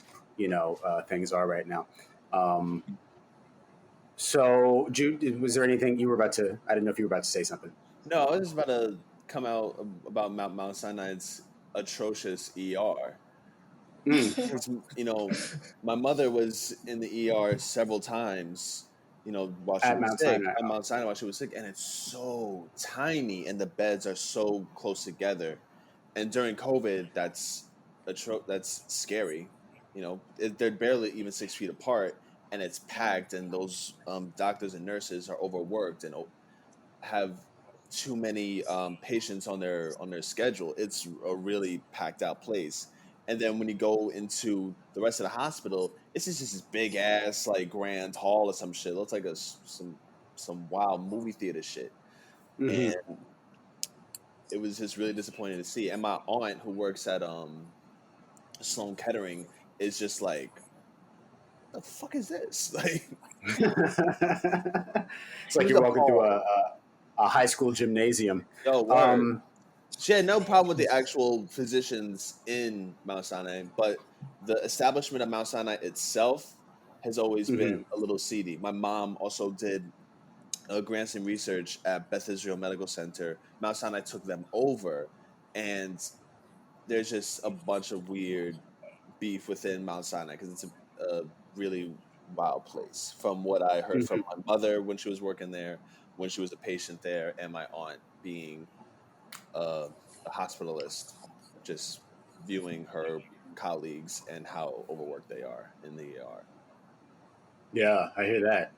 things are right now. So, Jude, was there anything you were about to? I didn't know if you were about to say something. No, I was just about to come out about Mount Sinai's atrocious ER. Because, my mother was in the ER several times, while she was sick. At Mount Sinai while she was sick. And it's so tiny and the beds are so close together. And during COVID, that's scary. They're barely even 6 feet apart. And it's packed, and those doctors and nurses are overworked and have too many patients on their schedule. It's a really packed out place. And then when you go into the rest of the hospital, it's just this big ass like grand hall or some shit. It looks like some wild movie theater shit. And it was just really disappointing to see. And my aunt, who works at Sloan Kettering, is just like, the fuck is this? Like, it's like you're walking through a high school gymnasium. She had no problem with the actual physicians in Mount Sinai, but the establishment of Mount Sinai itself has always been a little seedy. My mom also did grants and research at Beth Israel Medical Center. Mount Sinai took them over, and there's just a bunch of weird beef within Mount Sinai because it's a really wild place. From what I heard from my mother when she was working there, when she was a patient there, and my aunt being a hospitalist, just viewing her colleagues and how overworked they are in the ER. Yeah, I hear that.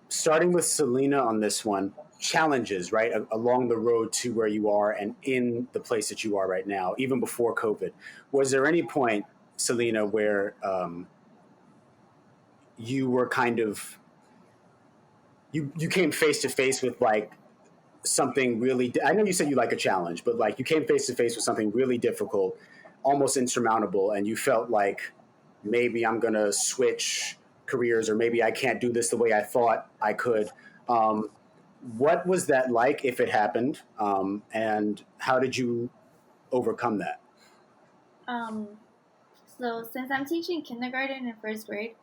Starting with Selena on this one, challenges, right, along the road to where you are and in the place that you are right now, even before COVID. Was there any point, Selena, where you were kind of, you came face to face with like something really, I know you said you like a challenge, but like you came face to face with something really difficult, almost insurmountable, and you felt like maybe I'm going to switch careers or maybe I can't do this the way I thought I could. What was that like if it happened? And how did you overcome that? So since I'm teaching kindergarten and first grade,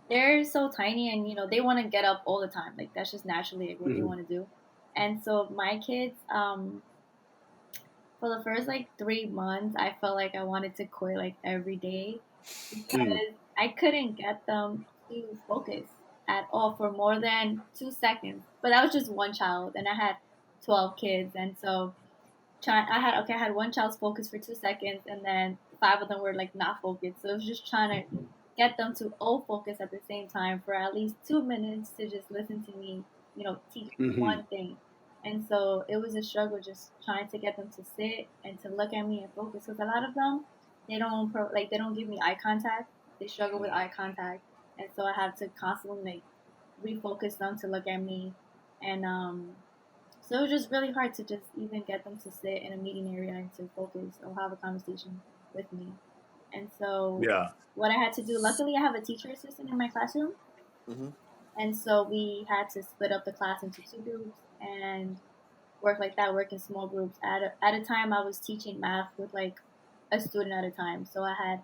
they're so tiny and, they want to get up all the time. Like that's just naturally what they want to do. And so my kids, for the first like 3 months, I felt like I wanted to quit like every day because I couldn't get them to focus at all for more than 2 seconds. But that was just one child, and I had 12 kids, and so I had one child's focus for 2 seconds, and then 5 of them were like not focused. So it was just trying to get them to all focus at the same time for at least 2 minutes to just listen to me, teach one thing. And so it was a struggle just trying to get them to sit and to look at me and focus, because a lot of them, they don't give me eye contact. They struggle with eye contact, and so I have to constantly refocus them to look at me, and so it was just really hard to just even get them to sit in a meeting area and to focus or have a conversation with me. And so what I had to do, luckily I have a teacher assistant in my classroom. And so we had to split up the class into 2 groups and work like that, work in small groups. At a time, I was teaching math with like a student at a time. So I had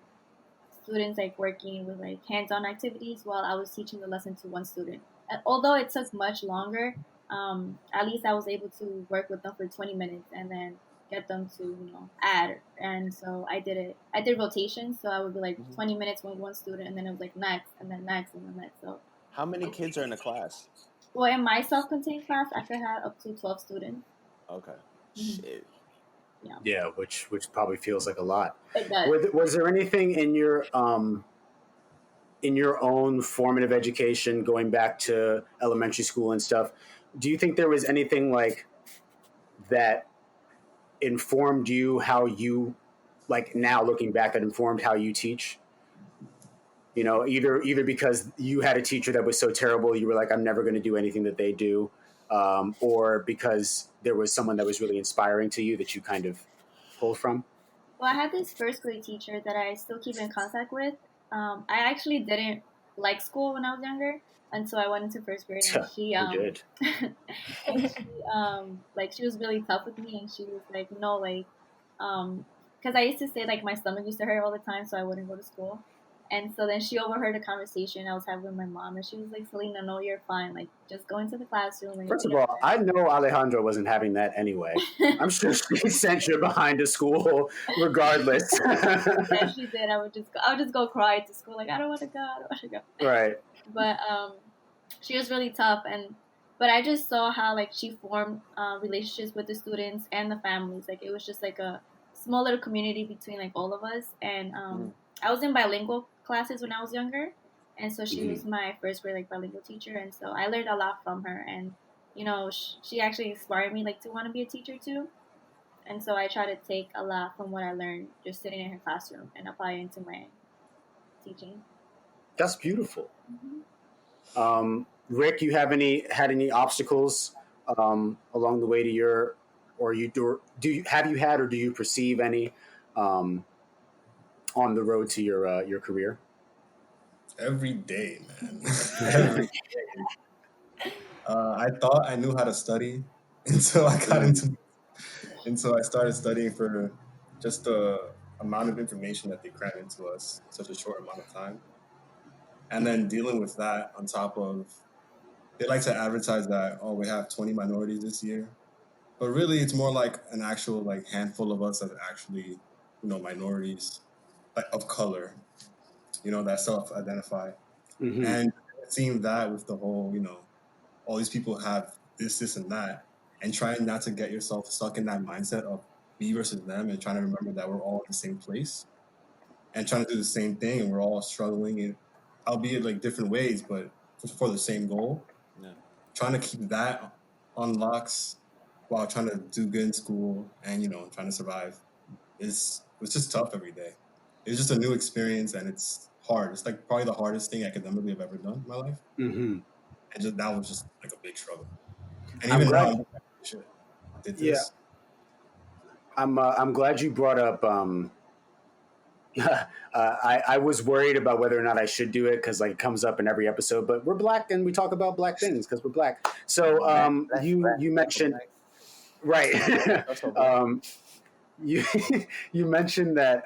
students like working with like hands-on activities while I was teaching the lesson to one student. And although it took much longer, at least I was able to work with them for 20 minutes and then get them to, add. And so I did rotations. So I would be like 20 minutes with one student, and then it was like next, and then next, and then next. So how many kids are in a class? Well, in my self-contained class, I could have up to 12 students. Okay. Shit. Yeah, which probably feels like a lot. It does. Was there anything in your own formative education, going back to elementary school and stuff? Do you think there was anything like that informed you how you, like now looking back, that informed how you teach? Either because you had a teacher that was so terrible, you were like, I'm never going to do anything that they do, or because there was someone that was really inspiring to you that you kind of pulled from? Well, I had this first grade teacher that I still keep in contact with. I actually didn't like school when I was younger until I went into first grade, and she did. and she was really tough with me, and she was like, no, like, because I used to say like my stomach used to hurt all the time, so I wouldn't go to school. And so then she overheard a conversation I was having with my mom, and she was like, Selena, no, you're fine. Like, just go into the classroom. And First of all, I know Alejandro wasn't having that anyway. I'm sure she sent you behind to school regardless. Yeah, she did. I would just go cry to school. Like, I don't want to go. Right. But she was really tough. But I just saw how, like, she formed relationships with the students and the families. Like, it was just like a small little community between, like, all of us. And I was in bilingual classes when I was younger, and so she was my first grade like bilingual teacher, and so I learned a lot from her. And she actually inspired me like to want to be a teacher too, and so I try to take a lot from what I learned just sitting in her classroom and apply it into my teaching. That's beautiful. Rick, you had any obstacles along the way to your, or have you had or do you perceive any on the road to your career? Every day, man. Every day. I thought I knew how to study until I started studying for just the amount of information that they cram into us in such a short amount of time. And then dealing with that on top of, they like to advertise that, we have 20 minorities this year. But really, it's more like an actual like handful of us that are actually, minorities of color, that self-identify. And seeing that with the whole, all these people have this and that, and trying not to get yourself stuck in that mindset of me versus them, and trying to remember that we're all in the same place and trying to do the same thing, and we're all struggling in, albeit like different ways, but for the same goal. Yeah. Trying to keep that on locks while trying to do good in school and, trying to survive it's just tough every day. It's just a new experience, and it's hard. It's like probably the hardest thing academically I've ever done in my life. And that was just like a big struggle. And even now, I did this. Yeah. I'm glad you brought up. I was worried about whether or not I should do it because like it comes up in every episode. But we're Black and we talk about Black things because we're Black. So you mentioned right. You mentioned that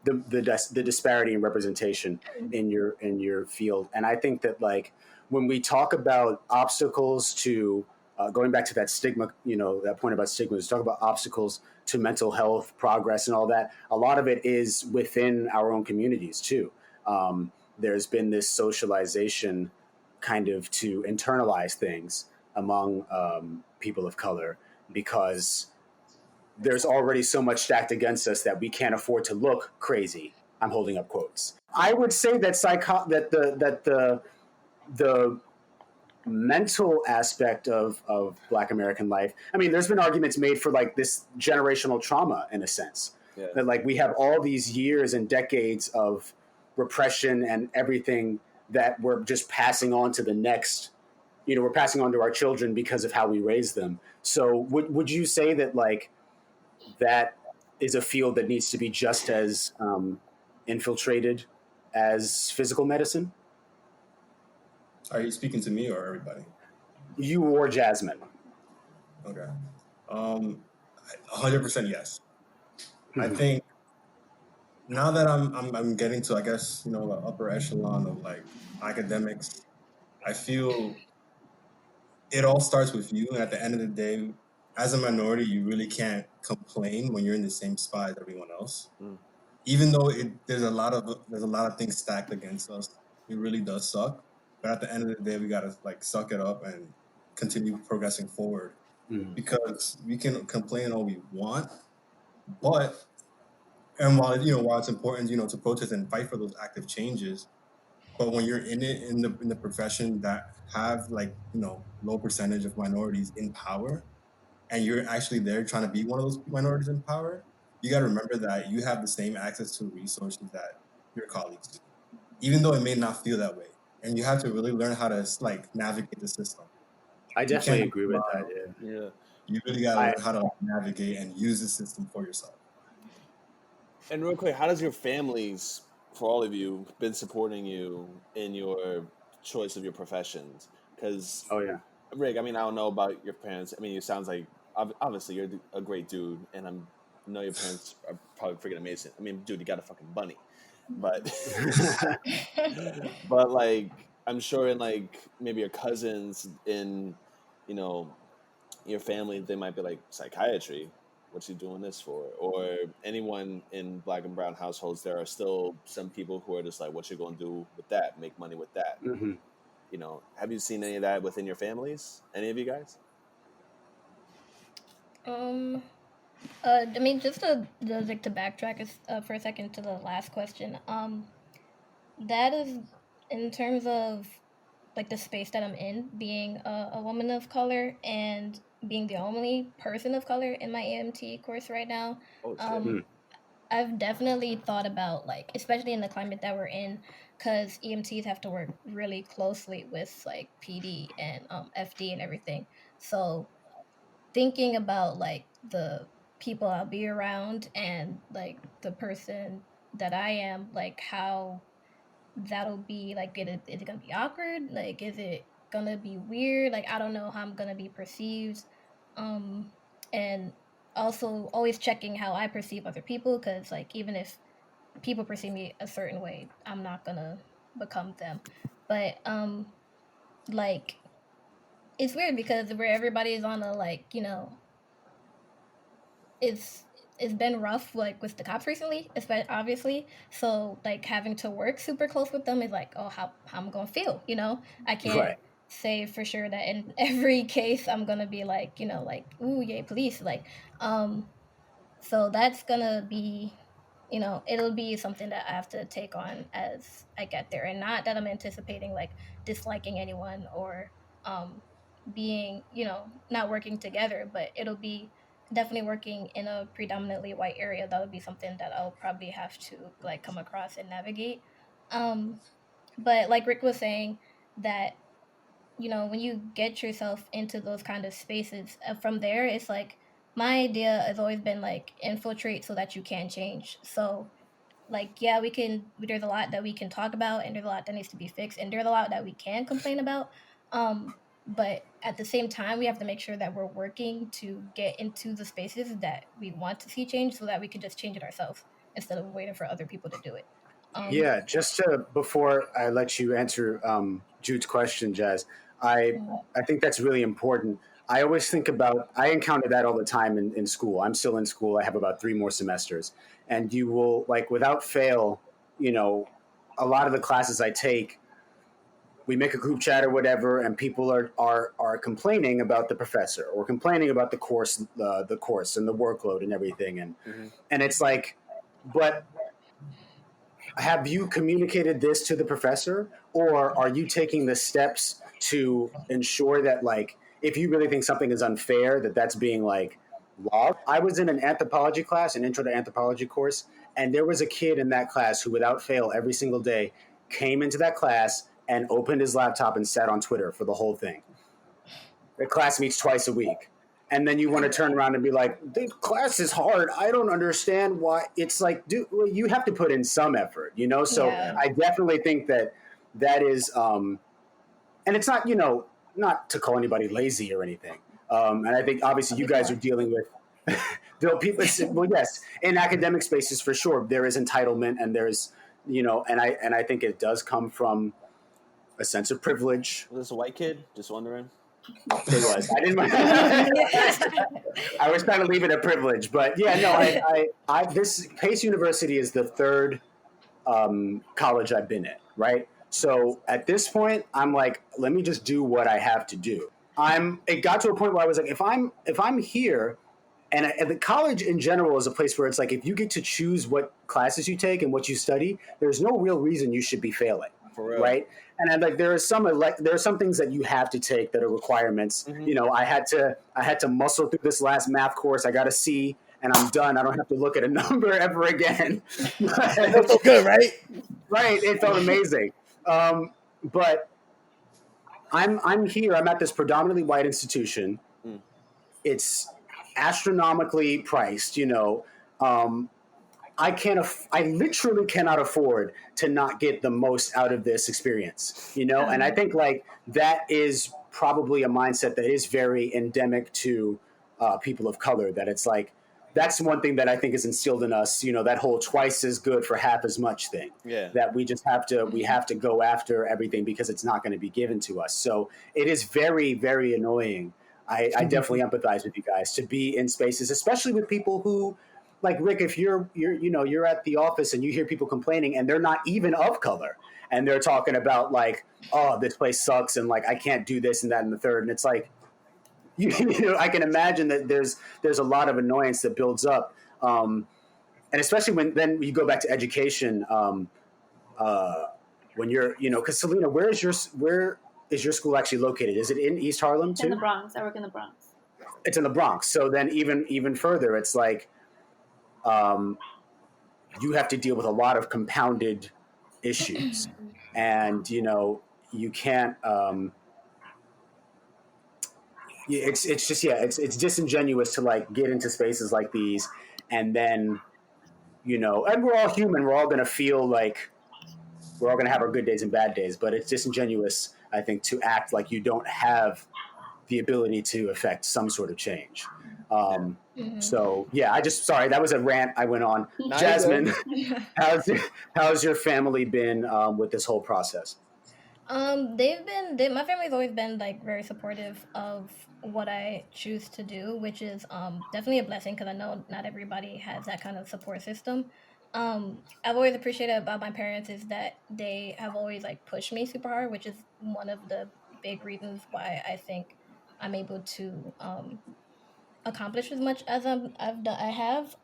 the disparity in representation in your field, and I think that like when we talk about obstacles to going back to that stigma, that point about stigmas, talk about obstacles to mental health progress and all that. A lot of it is within our own communities too. There's been this socialization kind of to internalize things among people of color because there's already so much stacked against us that we can't afford to look crazy I'm holding up quotes. I would say that the mental aspect of Black American life. I mean, there's been arguments made for like this generational trauma in a sense. Yeah. That like we have all these years and decades of repression and everything that we're just passing on to the next, we're passing on to our children because of how we raise them. So would you say that like that is a field that needs to be just as infiltrated as physical medicine? Are you speaking to me or everybody? You or Jasmine? Okay. 100% yes. I think now that I'm getting to, I guess, the upper echelon of like academics, I feel it all starts with you. And at the end of the day, as a minority, you really can't complain when you're in the same spot as everyone else. Even though there's a lot of things stacked against us, it really does suck. But at the end of the day, we gotta like suck it up and continue progressing forward. Because we can complain all we want, but while it's important to protest and fight for those active changes, but when you're in it in the profession that have like low percentage of minorities in power, and you're actually there trying to be one of those minorities in power, you got to remember that you have the same access to resources that your colleagues do, even though it may not feel that way. And you have to really learn how to like navigate the system. I definitely agree with that. Yeah. You really got to learn how to navigate and use the system for yourself. And real quick, how does your families, for all of you, been supporting you in your choice of your professions? Because, Rick, I mean, I don't know about your parents. I mean, it sounds like, obviously, you're a great dude, and I know your parents are probably freaking amazing. I mean, dude, you got a fucking bunny. But, but like, I'm sure in, like, maybe your cousins in, your family, they might be like, psychiatry? What you doing this for? Or anyone in Black and brown households, there are still some people who are just like, what you gonna do with that? Make money with that? Have you seen any of that within your families? Any of you guys? I mean, just to backtrack for a second to the last question. That is in terms of like the space that I'm in, being a woman of color and being the only person of color in my EMT course right now. I've definitely thought about, like, especially in the climate that we're in, because EMTs have to work really closely with like PD and FD and everything. So thinking about like the people I'll be around and like the person that I am, like how that'll be, like, is it gonna be awkward? Like, is it gonna be weird? Like, I don't know how I'm gonna be perceived. And also always checking how I perceive other people, because like even if people perceive me a certain way, I'm not gonna become them. But like it's weird because where everybody is on a like, it's been rough, like with the cops recently, especially obviously. So like having to work super close with them is like, oh, how I'm gonna feel, I can't say for sure that in every case I'm gonna be like, like, ooh, yay, police, like, so that's gonna be, it'll be something that I have to take on as I get there, and not that I'm anticipating like disliking anyone or being, not working together, but it'll be definitely working in a predominantly white area. That would be something that I'll probably have to like come across and navigate. But like Rick was saying, that when you get yourself into those kind of spaces, from there, it's like my idea has always been like infiltrate so that you can change. So like, yeah, there's a lot that we can talk about, and there's a lot that needs to be fixed, and there's a lot that we can complain about. But at the same time, we have to make sure that we're working to get into the spaces that we want to see change, so that we can just change it ourselves instead of waiting for other people to do it. Before I let you answer Jude's question, Jazz, I think that's really important. I always think about, I encounter that all the time in school. I'm still in school. I have about 3 more semesters. And you will, like, without fail, a lot of the classes I take, we make a group chat or whatever, and people are complaining about the professor or complaining about the course and the workload and everything. And it's like, but have you communicated this to the professor, or are you taking the steps to ensure that, like, if you really think something is unfair, that that's being like logged? I was in an anthropology class, an intro to anthropology course, and there was a kid in that class who, without fail, every single day came into that class and opened his laptop and sat on Twitter for the whole thing. The class meets twice a week. And then you want to turn around and be like, the class is hard. I don't understand why. It's like, dude, well, you have to put in some effort, you know? So Yeah. I definitely think that that is, and it's not, you know, not to call anybody lazy or anything. And I think obviously you guys are dealing with, people, well, yes, in academic spaces for sure, there is entitlement and there's, you know, and I think it does come from a sense of privilege. Was this a white kid? Just wondering. It was. I didn't. I was trying to leave it a privilege, but yeah, no. This Pace University is the third college I've been at, right? So at this point, I'm like, let me just do what I have to do. It got to a point where I was like, if I'm here, and the college in general is a place where it's like, if you get to choose what classes you take and what you study, there's no real reason you should be failing, For real. right? And like there are some things that you have to take that are requirements. Mhm. You know, I had to muscle through this last math course. I got a C, and I'm done. I don't have to look at a number ever again. That felt good, right? Right, it felt amazing. But I'm here. I'm at this predominantly white institution. Mm. It's astronomically priced. You know, I literally cannot afford to not get the most out of this experience. You know, and I think like that is probably a mindset that is very endemic to people of color. That it's like that's one thing that I think is instilled in us. You know, that whole twice as good for half as much thing. Yeah. That we just have to go after everything because it's not going to be given to us. So it is very, very annoying. I definitely empathize with you guys to be in spaces, especially with people who, like Rick, if you're at the office and you hear people complaining and they're not even of color and they're talking about like, oh, this place sucks and like I can't do this and that and the third, and it's like, you know, I can imagine that there's a lot of annoyance that builds up, and especially when then you go back to education, when you're, you know, because Selena, where is your school actually located? Is it in East Harlem too? In the Bronx. I work in the Bronx. It's in the Bronx. So then even further, it's like you have to deal with a lot of compounded issues, and you know you can't. It's just it's disingenuous to like get into spaces like these, and then you know, and we're all human. We're all going to feel like we're all going to have our good days and bad days, but it's disingenuous, I think, to act like you don't have the ability to affect some sort of change. So yeah, sorry, that was a rant I went on. Not Jasmine, how's your family been with this whole process? My family's always been like very supportive of what I choose to do, which is definitely a blessing because I know not everybody has that kind of support system. I've always appreciated about my parents is that they have always like pushed me super hard, which is one of the big reasons why I think I'm able to accomplish as much as I have.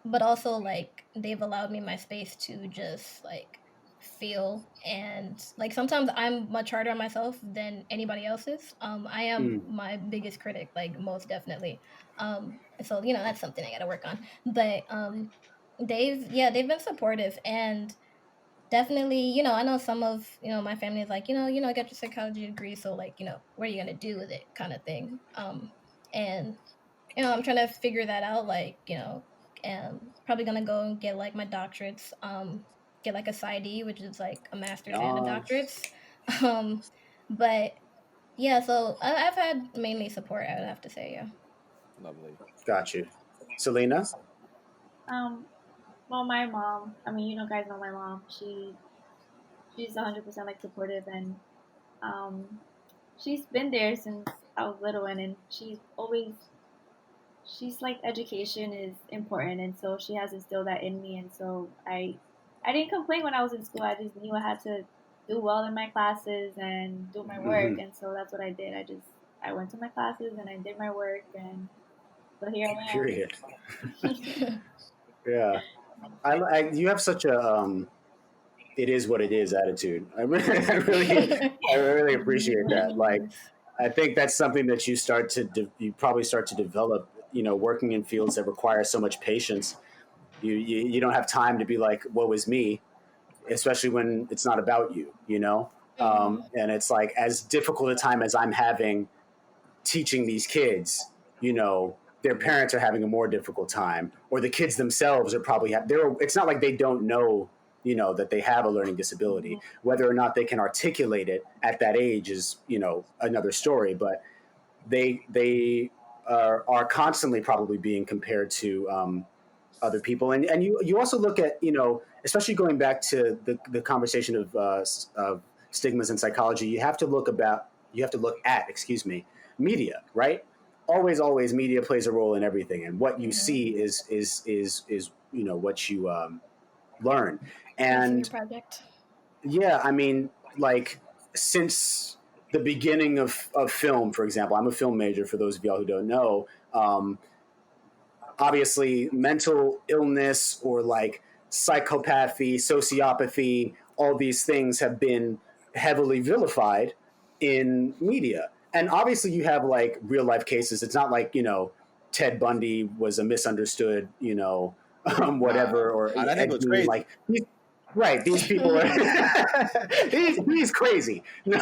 But also like they've allowed me my space to just like feel, and like sometimes I'm much harder on myself than anybody else is. I am my biggest critic, like most definitely. So you know that's something I got to work on. But they've been supportive, and definitely, you know, I know some of, you know, my family is like, you know, I got your psychology degree, so like, you know, what are you gonna do with it, kind of thing. And you know, I'm trying to figure that out, like, you know, probably gonna go and get like my doctorates, get like a PsyD, which is like a master's and a doctorates. But yeah, so I've had mainly support, I would have to say, yeah. Lovely. Got you. Selena? Well, my mom, I mean, you know, guys know my mom. She's 100% like supportive, and she's been there since I was little, and she's like, education is important, and so she has instilled that in me, and so I didn't complain when I was in school. I just knew I had to do well in my classes and do my work, and so that's what I did. I went to my classes and I did my work, and so here I am. Period. Yeah. You have such a it is what it is attitude. I really appreciate that. Like, I think that's something that you probably start to develop. Working in fields that require so much patience, you don't have time to be like, "Woe is me," especially when it's not about you. And it's like, as difficult a time as I'm having teaching these kids, their parents are having a more difficult time, or the kids themselves are probably it's not like they don't know, that they have a learning disability. Whether or not they can articulate it at that age is, another story. But they are constantly probably being compared to other people. And you also look at, especially going back to the conversation of stigmas in psychology, you have to look at, media, right? Always media plays a role in everything, and what you see is what you learn. And project. yeah, I mean, like, since the beginning of film, for example, I'm a film major, for those of y'all who don't know. Obviously, mental illness, or like psychopathy, sociopathy, all these things have been heavily vilified in media. And obviously, you have like real life cases. It's not like, Ted Bundy was a misunderstood, whatever, or I think it was Ed Gein, crazy. like, right, these people are he's crazy. No,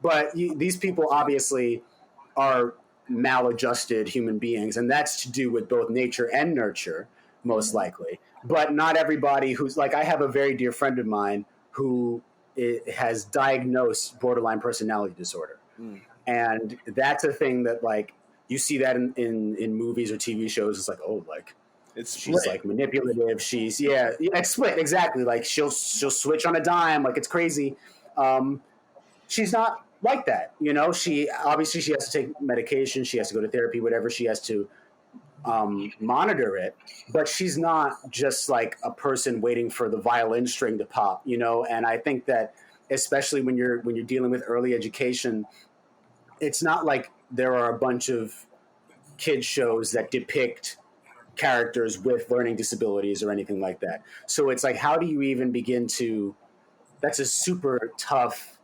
but these people obviously are maladjusted human beings, and that's to do with both nature and nurture, most likely. But not everybody who's like, I have a very dear friend of mine who has diagnosed borderline personality disorder. And that's a thing that, like, you see that in movies or TV shows. It's like, oh, like, she's like manipulative. It's split, exactly. Like, she'll switch on a dime, like it's crazy. She's not like that. She has to take medication. She has to go to therapy, whatever. She has to monitor it, but she's not just like a person waiting for the violin string to pop. And I think that, especially when you're dealing with early education, it's not like there are a bunch of kids shows that depict characters with learning disabilities or anything like that. So it's like, how do you even begin to? That's a super tough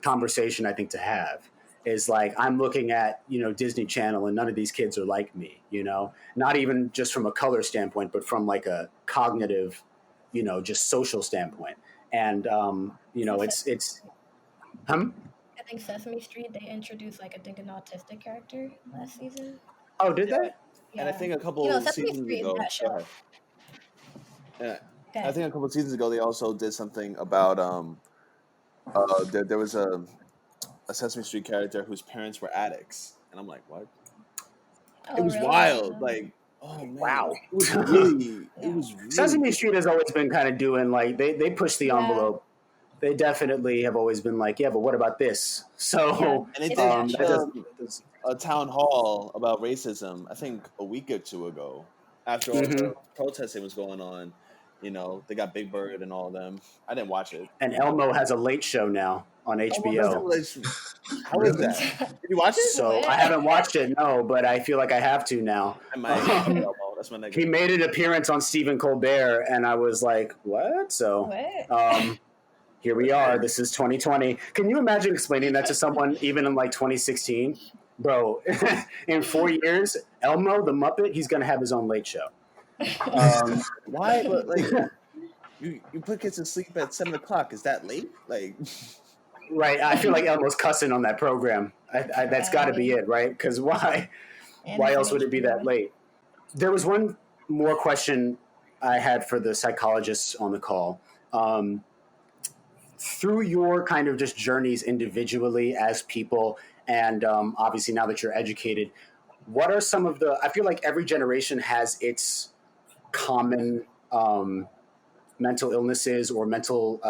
conversation, I think, to have. Is like, I'm looking at Disney Channel, and none of these kids are like me. Not even just from a color standpoint, but from like a cognitive, just social standpoint. And it's. I think Sesame Street, they introduced, like, I think, an autistic character last season. Oh, did they? And I think a couple Sesame seasons Street ago, is that show. I think a couple seasons ago they also did something about there was a Sesame Street character whose parents were addicts, and I'm like, what? It was really? wild. Like, oh man, Wow. It was really. It was really Sesame Street has always been kind of doing, like, they push the envelope. They definitely have always been like, yeah, but what about this? So, and they did a town hall about racism, I think a week or two ago, after all the protesting was going on. They got Big Bird and all of them. I didn't watch it. And Elmo has a late show now on HBO. How is that? Did you watch it? So I haven't watched it, no, but I feel like I have to now. I might. Elmo. That's my next. He made an appearance on Stephen Colbert, and I was like, what? So, here we are. This is 2020. Can you imagine explaining that to someone even in like 2016? Bro, in 4 years, Elmo the Muppet, he's going to have his own late show. Why? But like, you put kids to sleep at 7 o'clock. Is that late? Like, right. I feel like Elmo's cussing on that program. That's got to be it, right? Because why else would it be that late? There was one more question I had for the psychologists on the call. Through your kind of just journeys individually as people, and obviously now that you're educated, what are some of I feel like every generation has its common mental illnesses or mental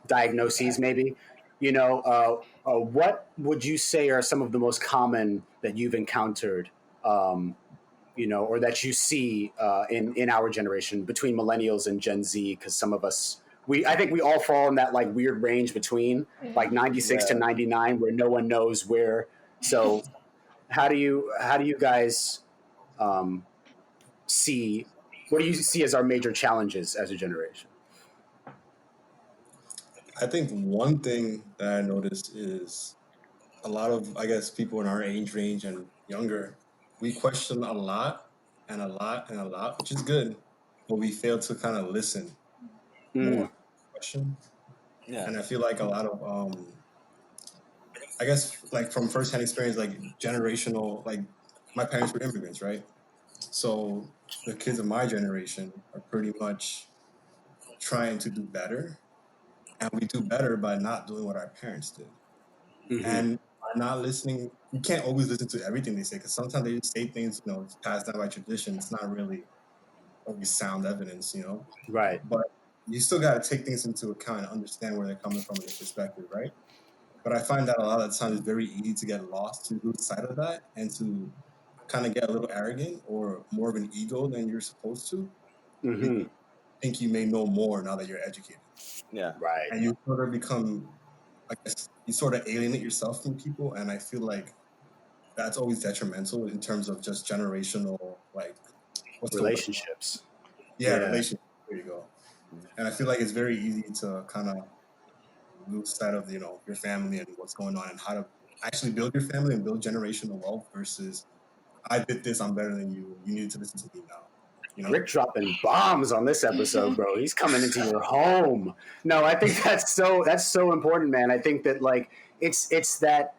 diagnoses, maybe. What would you say are some of the most common that you've encountered, or that you see in our generation between millennials and Gen Z? Because some of us, I think we all fall in that like weird range between like 96 to 99, where no one knows where. So how do you guys see? What do you see as our major challenges as a generation? I think one thing that I noticed is a lot of, I guess, people in our age range and younger, we question a lot and a lot and a lot, which is good, but we fail to kind of listen more question. Yeah. And I feel like a lot of, I guess, like from firsthand experience, like generational, like my parents were immigrants, right? So the kids of my generation are pretty much trying to do better. And we do better by not doing what our parents did. And by not listening, you can't always listen to everything they say because sometimes they just say things, it's passed down by tradition. It's not really always sound evidence, Right. But you still got to take things into account and understand where they're coming from in their perspective, right? But I find that a lot of the times it's very easy to get lost to lose sight of that and to kind of get a little arrogant or more of an ego than you're supposed to. You think you may know more now that you're educated. Yeah. Right. And you sort of become, I guess, you sort of alienate yourself from people. And I feel like that's always detrimental in terms of just generational, like, what's relationships. Yeah, relationships. There you go. And I feel like it's very easy to kind of lose sight of, your family and what's going on and how to actually build your family and build generational wealth versus I did this, I'm better than you. You need to listen to me now. Rick dropping bombs on this episode, bro. He's coming into your home. No, I think that's so important, man. I think that like it's that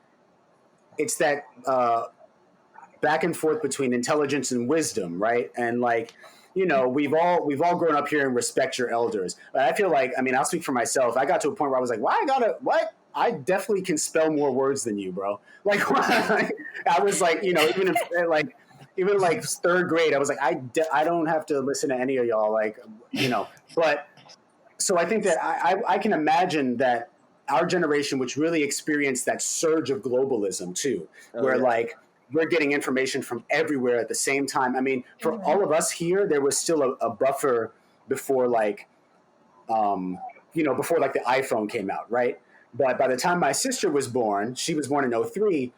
back and forth between intelligence and wisdom, right? And like, we've all grown up here and respect your elders. But I feel like, I'll speak for myself. I got to a point where I was like, what? I definitely can spell more words than you, bro. Like, I was like, even like third grade, I was like, I don't have to listen to any of y'all, like, but so I think that I can imagine that our generation, which really experienced that surge of globalism too, where like we're getting information from everywhere at the same time. For all of us here, there was still a buffer before like, before like the iPhone came out, right? But by the time my sister was born, she was born in 03,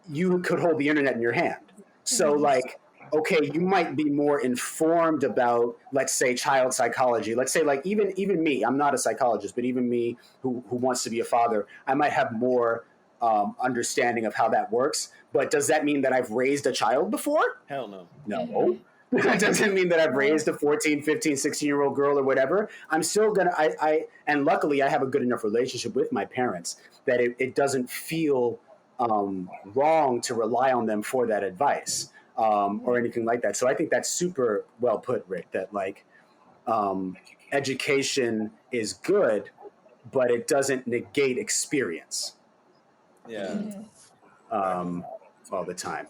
you could hold the internet in your hand. So like, okay, you might be more informed about, let's say, child psychology. Let's say like even me, I'm not a psychologist, but even me who wants to be a father, I might have more understanding of how that works. But does that mean that I've raised a child before? Hell no. No. That doesn't mean that I've raised a 14, 15, 16-year-old girl or whatever. I'm still going to, and luckily I have a good enough relationship with my parents that it doesn't feel wrong to rely on them for that advice or anything like that. So I think that's super well put, Rick, that like education is good, but it doesn't negate experience. Yeah. All the time.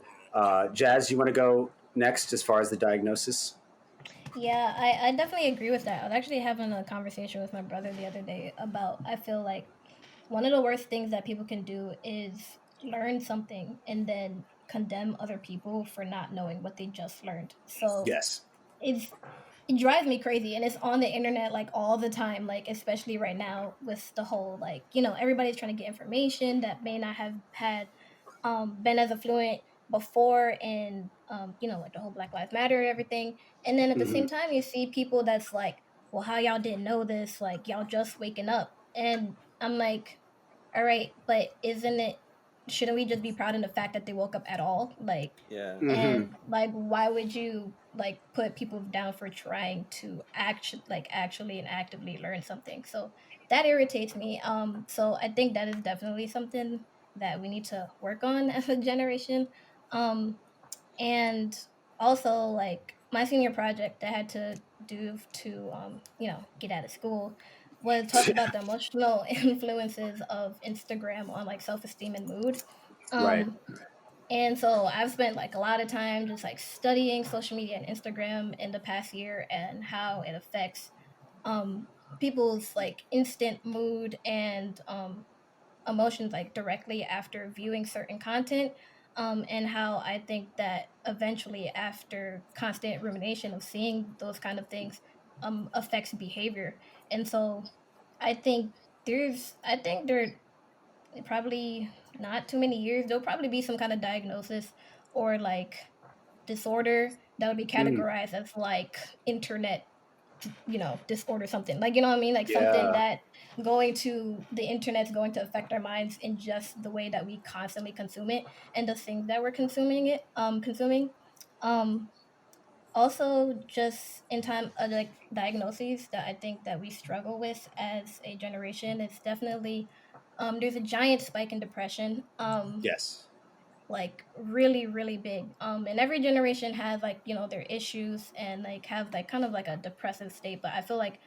Jazz, you want to go next as far as the diagnosis? Yeah, I definitely agree with that. I was actually having a conversation with my brother the other day about, I feel like one of the worst things that people can do is learn something and then condemn other people for not knowing what they just learned. So yes, it drives me crazy, and it's on the internet like all the time, like especially right now with the whole like, everybody's trying to get information that may not have had been as affluent before, and like the whole Black Lives Matter and everything. And then at the same time you see people that's like, well, how y'all didn't know this, like y'all just waking up. And I'm like, all right, but shouldn't we just be proud in the fact that they woke up at all? Like, Yeah. and like, why would you like put people down for trying to actually and actively learn something? So that irritates me. So I think that is definitely something that we need to work on as a generation. And also like my senior project that I had to do to get out of school was talk about the emotional influences of Instagram on like self-esteem and mood. right. And so I've spent like a lot of time just like studying social media and Instagram in the past year and how it affects people's like instant mood and emotions like directly after viewing certain content. And how I think that eventually after constant rumination of seeing those kind of things affects behavior. And so I think there probably not too many years there'll probably be some kind of diagnosis or like disorder that would be categorized as like internet, disorder, something like, you know what I mean, like something Yeah. that the internet's going to affect our minds in just the way that we constantly consume it and the things that we're consuming. um Also, just in time of like diagnoses that I think that we struggle with as a generation, it's definitely there's a giant spike in depression. Yes. Like really, really big. And every generation has like, their issues and like have like kind of like a depressive state. But I feel like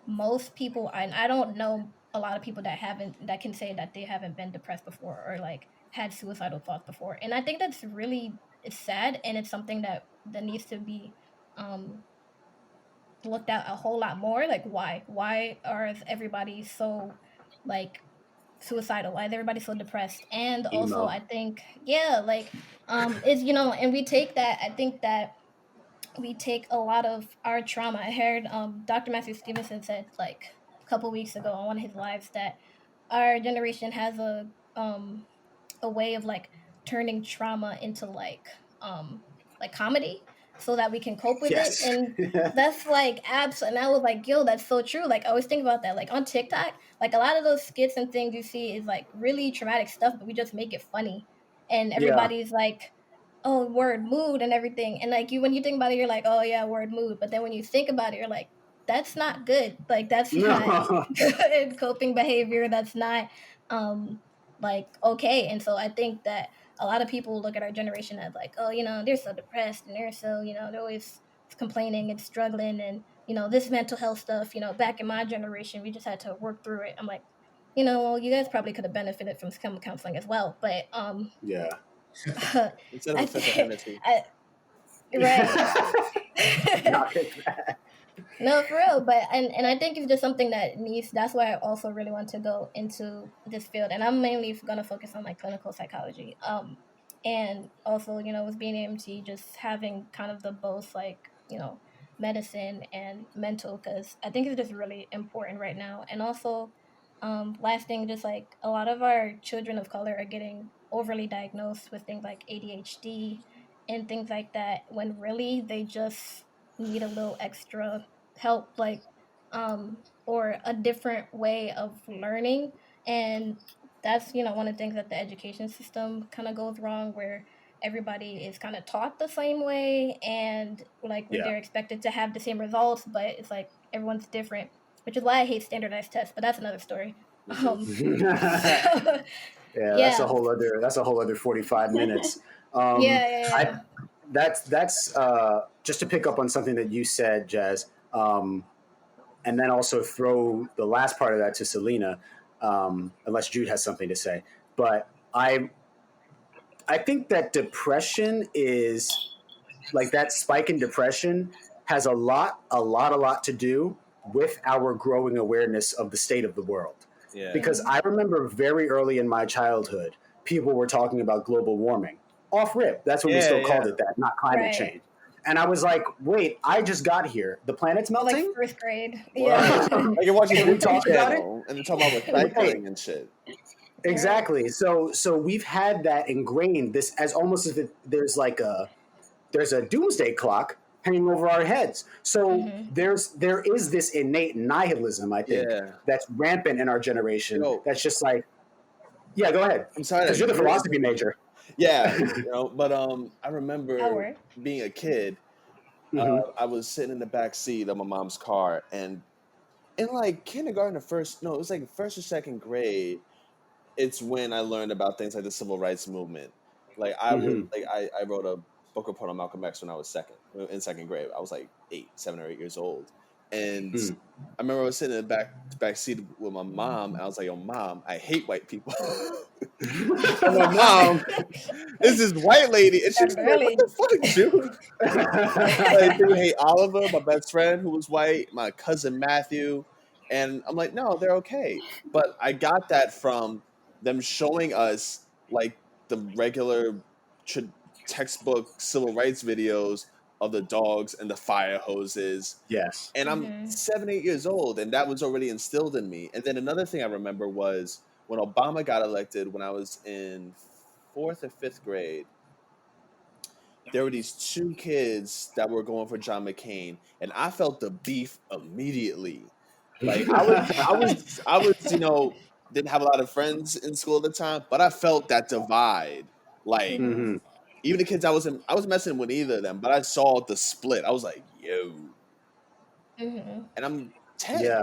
most people, and I don't know a lot of people that can say that they haven't been depressed before or like had suicidal thoughts before. And I think that's really, it's sad, and it's something that needs to be um looked at a whole lot more. Like why are everybody so like suicidal? Why is everybody so depressed? And also Emo. I think, yeah, like is and we take that, I think that we take a lot of our trauma. I heard Dr. Matthew Stevenson said like a couple weeks ago on one of his lives that our generation has a way of like turning trauma into like comedy so that we can cope with it. Yes. And that's like abs, and I was like, yo, that's so true. Like I always think about that, like on TikTok, like a lot of those skits and things you see is like really traumatic stuff, but we just make it funny, and Yeah. everybody's like, oh, word mood and everything. And like when you think about it, you're like, oh yeah, word mood. But then when you think about it, you're like, that's not good. Like that's not No. good coping behavior. That's not like okay. And so I think that a lot of people look at our generation as like, oh, they're so depressed and they're so, they're always complaining and struggling, and this mental health stuff, back in my generation we just had to work through it. I'm like, well, you guys probably could have benefited from some counseling as well, but Yeah. Instead of I a fifth of think Hennessy. right. Not that. No, for real. But and I think it's just something that needs. That's why I also really want to go into this field, and I'm mainly gonna focus on like clinical psychology. And also, with being an EMT, just having kind of the both like medicine and mental, because I think it's just really important right now. And also, last thing, just like a lot of our children of color are getting overly diagnosed with things like ADHD and things like that, when really they just need a little extra help, like or a different way of learning. And that's one of the things that the education system kind of goes wrong, where everybody is kind of taught the same way, and like where Yeah. they're expected to have the same results, but it's like everyone's different, which is why I hate standardized tests, but that's another story. Yeah, Yeah, that's a whole other 45 minutes. yeah. That's just to pick up on something that you said, Jazz, and then also throw the last part of that to Selena, unless Jude has something to say. But I think that depression is like that spike in depression has a lot to do with our growing awareness of the state of the world. Yeah. Because I remember very early in my childhood, people were talking about global warming. Off rip. That's what we still called it that, not climate Right. change. And I was like, wait, I just got here. The planet's Like melting? first grade. Right. Yeah. Like you're watching Can we Disney talk about it? Channel and they're talking about recycling and shit. Exactly. So we've had that ingrained, this as almost as if there's a doomsday clock hanging over our heads. So there is this innate nihilism, I think, Yeah. that's rampant in our generation. Yo. That's just like, yeah, go ahead. I'm sorry. Because you're the philosophy major. Yeah. But I remember Howard. being a kid. I was sitting in the back seat of my mom's car, and in like kindergarten or it was like first or second grade. It's when I learned about things like the civil rights movement. Like I wrote a book report on Malcolm X when I was in second grade. I was like 7 or 8 years old. And I remember I was sitting in the back seat with my mom, and I was like, "Yo, Mom, I hate white people." And my mom is this white lady, and she's like, "What the fuck, dude?" Like, do you hate Oliver, my best friend who was white, my cousin Matthew? And I'm like, no, they're okay. But I got that from them showing us like the regular textbook civil rights videos of the dogs and the fire hoses. Yes. And I'm 7, 8 years old, and that was already instilled in me. And then another thing I remember was when Obama got elected when I was in 4th or 5th grade. there were these two kids that were going for John McCain, and I felt the beef immediately. Like I was, didn't have a lot of friends in school at the time, but I felt that divide. Like hmm even the kids I was messing with either of them, but I saw the split. I was like, yo, Mm-hmm. and I'm 10. Yeah.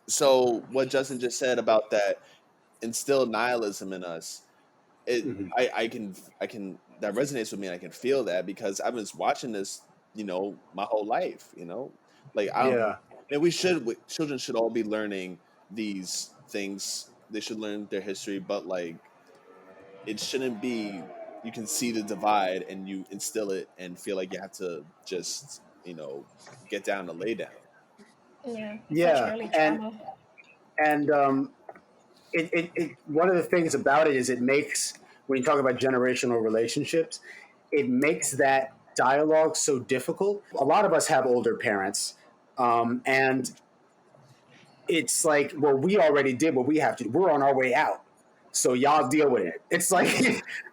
So what Justin just said about that instilled nihilism in us, hmm I can that resonates with me, and I can feel that because I've been watching this, my whole life, like I don't, Yeah. and children should all be learning these things. They should learn their history, but like it shouldn't be, you can see the divide and you instill it and feel like you have to just, get down and lay down. Yeah, it's such Yeah. early And trauma. and one of the things about it is it makes, when you talk about generational relationships, it makes that dialogue so difficult. A lot of us have older parents, and it's like, well, we already did what we have to do. We're on our way out. So y'all deal with it. It's like,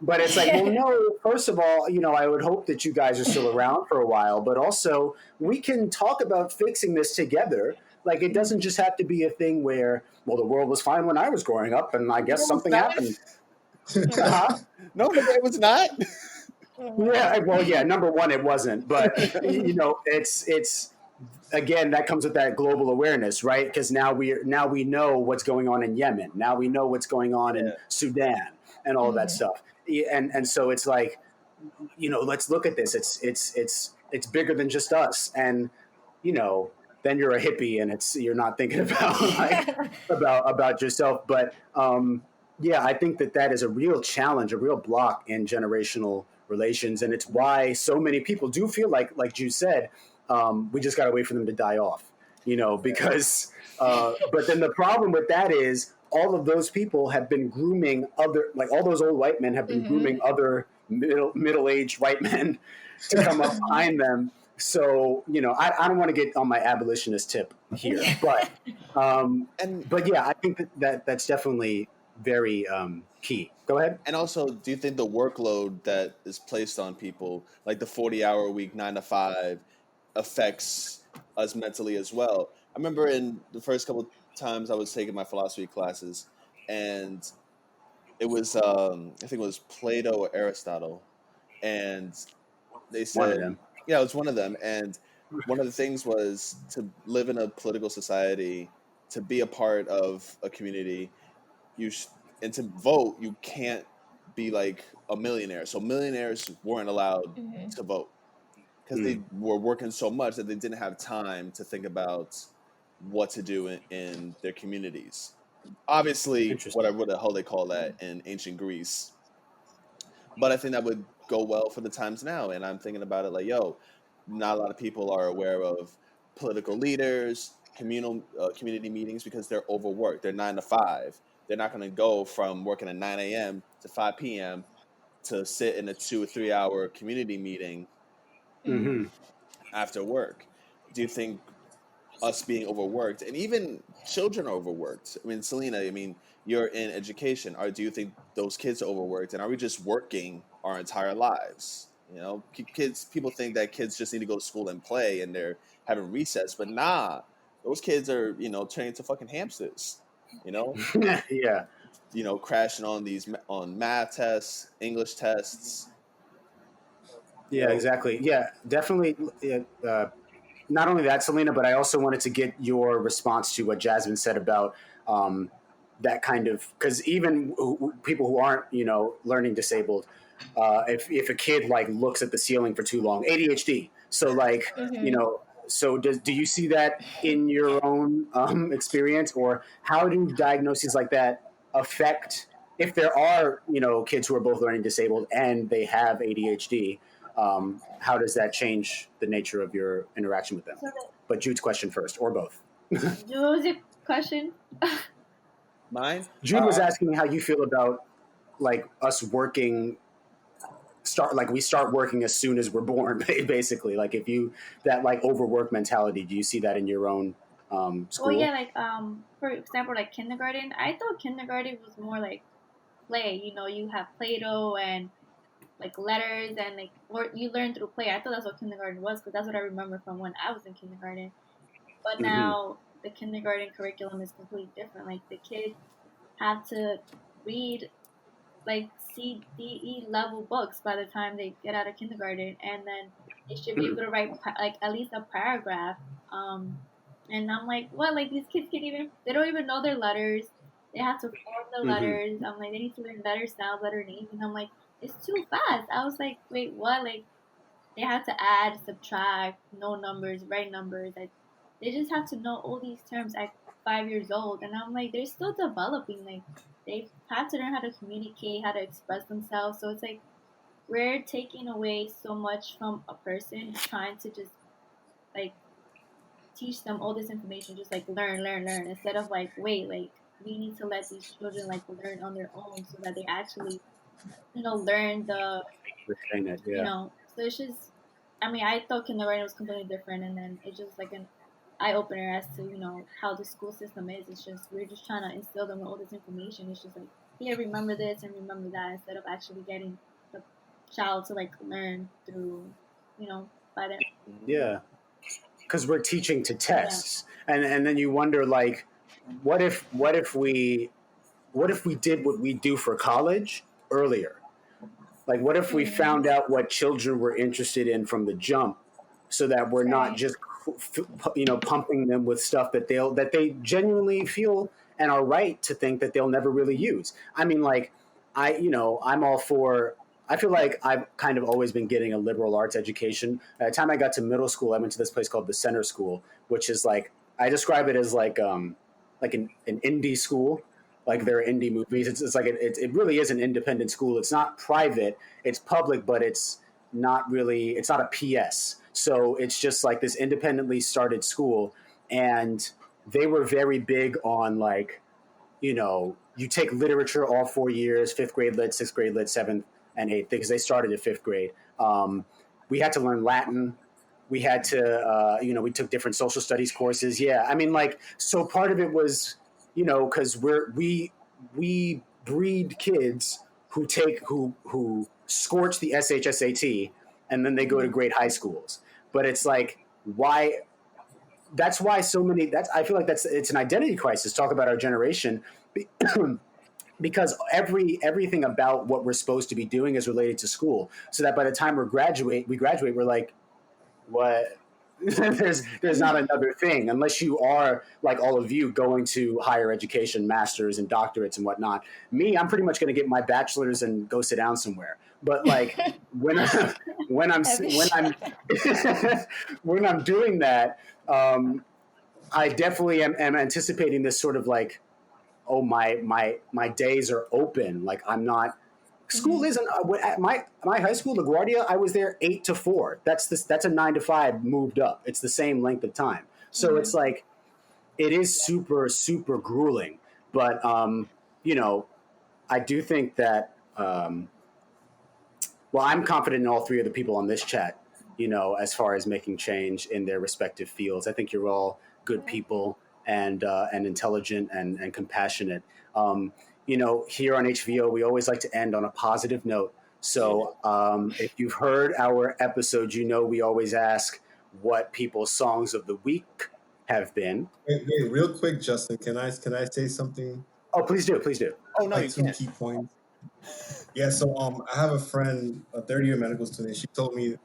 but it's like, well, no, first of all, I would hope that you guys are still around for a while, but also we can talk about fixing this together. Like, it doesn't just have to be a thing where, well, the world was fine when I was growing up and I guess No, it's something not. happened. Right. Huh? No, it was not. Yeah, well, yeah, number one, it wasn't, but it's again, that comes with that global awareness, right? Because now we know what's going on in Yemen. Now we know what's going on in Yeah. Sudan and all of that Mhm. stuff. And so it's like, let's look at this. It's bigger than just us. And then you're a hippie and you're not thinking about like about yourself. But yeah, I think that is a real challenge, a real block in generational relations, and it's why so many people do feel like you said, we just got to wait for them to die off, because. But then the problem with that is all of those people have been grooming like all those old white men have been grooming Mhm. other middle-aged white men to come up behind them. So, I don't want to get on my abolitionist tip here, And but yeah, I think that's definitely very key. Go ahead. and also, do you think the workload that is placed on people, like the 40-hour week, 9 to 5, affects us mentally as well? I remember in the first couple times I was taking my philosophy classes, and it was I think it was Plato or Aristotle, and they One of said, them. yeah, it was one of them, and one of the things was to live in a political society, to be a part of a community, and to vote, you can't be like a millionaire. So millionaires weren't allowed Mhm. to vote because Mm, they were working so much that they didn't have time to think about what to do in their communities. Obviously, interesting. whatever the hell they call that in ancient Greece, but I think that would go well for the times now. And I'm thinking about it like, yo, not a lot of people are aware of political leaders, community meetings because they're overworked. They're 9 to 5. They're not going to go from working at 9 a.m. to 5 p.m. to sit in a 2 or 3 hour community meeting hmm Mhm. after work. Do you think us being overworked, and even children are overworked? I mean, Selena, you're in education. Or do you think those kids are overworked, and are we just working our entire lives? People think that kids just need to go to school and play, and they're having recess, but nah, those kids are turning into fucking hamsters. You know, Yeah. crashing on math tests, English tests. Yeah, exactly. Yeah, definitely. Not only that, Selena, but I also wanted to get your response to what Jasmine said about that kind of, because even people who aren't, learning disabled, if a kid like looks at the ceiling for too long, ADHD. So like, Mhm. so do you see that in your own experience, or how do diagnoses like that affect if there are, kids who are both learning disabled and they have ADHD? How does that change the nature of your interaction with them? So, But Jude's question first, or both. what was your question? Mine? Jude was asking how you feel about like us working we start working as soon as we're born, basically. Like if you that like overwork mentality, do you see that in your own Well, yeah, school? like for example, like kindergarten. I thought kindergarten was more like play. You have Play-Doh and like letters and like or you learn through play. I thought that's what kindergarten was because that's what I remember from when I was in kindergarten. But now the kindergarten curriculum is completely different. Like the kids have to read like CDE level books by the time they get out of kindergarten, and then they should be able to write like at least a paragraph. And I'm like, what? Like these kids can't even, they don't even know their letters. They have to form the letters. I'm like, they need to learn letter sounds, letter names. And I'm like, it's too fast. I was like, wait, what? Like they have to add, subtract, know numbers, write numbers. Like they just have to know all these terms at 5 years old. And I'm like, they're still developing. Like they have to learn how to communicate, how to express themselves. So it's like we're taking away so much from a person trying to just like teach them all this information, just like learn, instead of like, wait, like we need to let these children like learn on their own so that they actually, learn the, so it's just, I mean, I thought kindergarten was completely different, and then it's just like an eye opener as to, how the school system is. It's just, we're just trying to instill them with all this information. It's just like, here, remember this and remember that, instead of actually getting the child to like learn through, by their. Yeah. Because we're teaching to tests, and then you wonder like, what if we did what we do for college earlier? Like, what if we found out what children were interested in from the jump, so that we're not just pumping them with stuff that they genuinely feel and are right to think that they'll never really use. I mean, like I'm all for. I feel like I've kind of always been getting a liberal arts education. By the time I got to middle school, I went to this place called the Center School, which is like, I describe it as like an indie school. Like there are indie movies. It's like it really is an independent school. It's not private. It's public, but it's not really. It's not a PS. So it's just like this independently started school, and they were very big on like, you take literature all 4 years, 5th grade lit, 6th grade lit, 7th and 8th, because they started at 5th grade. We had to learn Latin. We had to, we took different social studies courses. Yeah, I mean, like, so part of it was, because we breed kids who scorch the SHSAT and then they go to great high schools. But it's like, why? That's why so many. I feel like it's an identity crisis. Talk about our generation. Because everything about what we're supposed to be doing is related to school, so that by the time we graduate, we're like, what? there's not another thing, unless you are like all of you going to higher education, masters and doctorates and whatnot. Me, I'm pretty much going to get my bachelor's and go sit down somewhere. But like when I'm when I'm doing that, I definitely am anticipating this sort of like, oh, my days are open. Like I'm not. School isn't at my high school, LaGuardia. I was there 8 to 4. That's a 9 to 5 moved up. It's the same length of time. So it's like, it is super super grueling. But I do think that. Well, I'm confident in all three of the people on this chat. As far as making change in their respective fields, I think you're all good people and intelligent and compassionate. Here on HvO, we always like to end on a positive note. So if you've heard our episodes, we always ask what people's songs of the week have been. Wait, real quick, Justin, can I say something? Oh, please do. Oh, no, like you two can't. key points. Yeah, so I have a friend, a third-year medical student. She told me,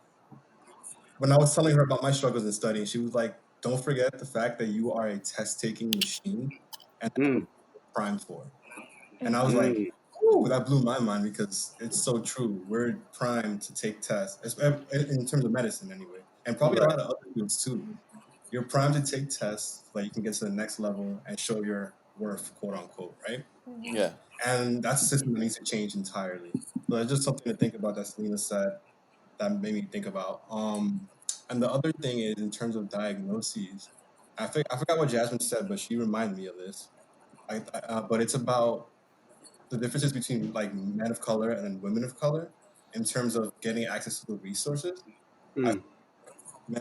when I was telling her about my struggles in studying, she was like, don't forget the fact that you are a test-taking machine and that's what you're primed for. And I was like, ooh, that blew my mind, because it's so true. We're primed to take tests, in terms of medicine anyway, and probably a lot of other fields too. You're primed to take tests so that you can get to the next level and show your worth, quote unquote, right? Yeah. And that's a system that needs to change entirely. So it's just something to think about that Selena said that made me think about. And the other thing is, in terms of diagnoses, I forgot what Jasmine said, but she reminded me of this. But it's about the differences between like men of color and then women of color in terms of getting access to the resources. Men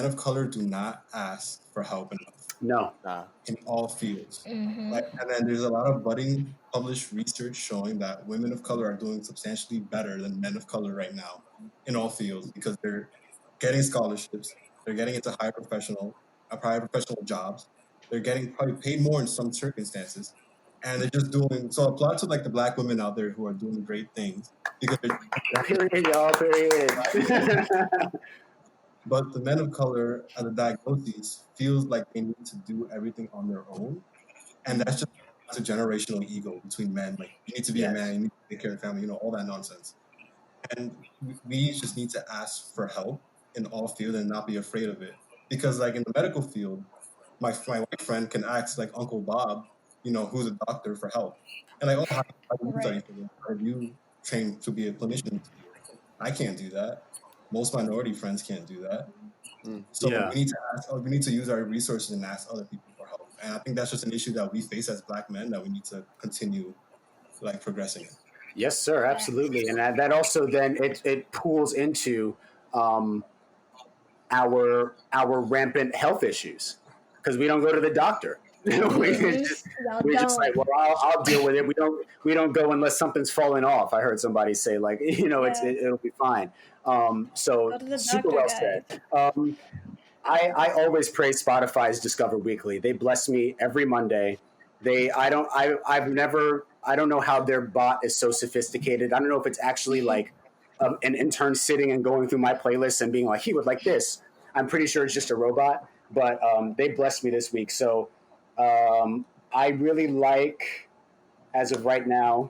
of color do not ask for help enough. No. Nah. in all fields. Mm-hmm. And then there's a lot of budding published research showing that women of color are doing substantially better than men of color right now in all fields because they're getting scholarships, they're getting into higher professional jobs, they're getting probably paid more in some circumstances, and they're just doing so. Applaud to like the Black women out there who are doing great things because they're Period, y'all. Period. but the men of color at the diagnoses feels like they need to do everything on their own. And that's just a generational ego between men. Like, you need to be a man, you need to take care of the family, all that nonsense. And we just need to ask for help in all fields and not be afraid of it. Because, like, in the medical field, my white friend can ask, like, Uncle Bob, who's a doctor, for help. And, like, how do you study for this? How do you train to be a clinician? I can't do that. Most minority friends can't do that. So we need to use our resources and ask other people for help. And I think that's just an issue that we face as Black men that we need to continue like progressing in. Yes, sir, absolutely. And that also then it pools into our rampant health issues because we don't go to the doctor. We're just like, well, I'll deal with it. We don't go unless something's falling off. I heard somebody say like, it'll be fine. So super well said. I always praise Spotify's Discover Weekly. They bless me every Monday. I don't know how their bot is so sophisticated. I don't know if it's actually like an intern sitting and going through my playlist and being like, he would like this. I'm pretty sure it's just a robot, but they blessed me this week. So I really like, as of right now,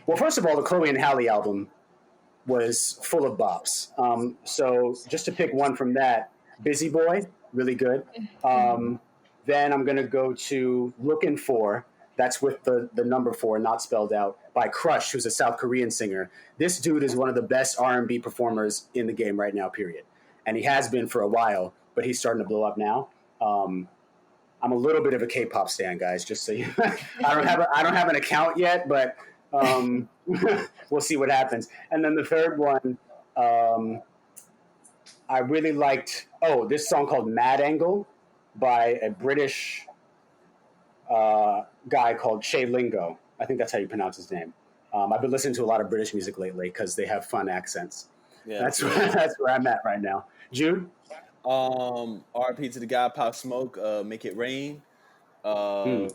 well, first of all, the Chloe and Halle album was full of bops. So just to pick one from that, Busy Boy, really good. Then I'm going to go to Looking For. That's with the number 4, not spelled out, by Crush, who's a South Korean singer. This dude is one of the best R&B performers in the game right now, period. And he has been for a while, but he's starting to blow up now. I'm a little bit of a K-pop stan, guys, just so you I don't have an account yet, but we'll see what happens. And then the third one, I really liked, this song called Mad Angle by a British guy called Shay Lingo. I think that's how you pronounce his name. I've been listening to a lot of British music lately because they have fun accents. Yeah, that's where I'm at right now. Jude? RP to the guy Pop Smoke, Make It Rain. The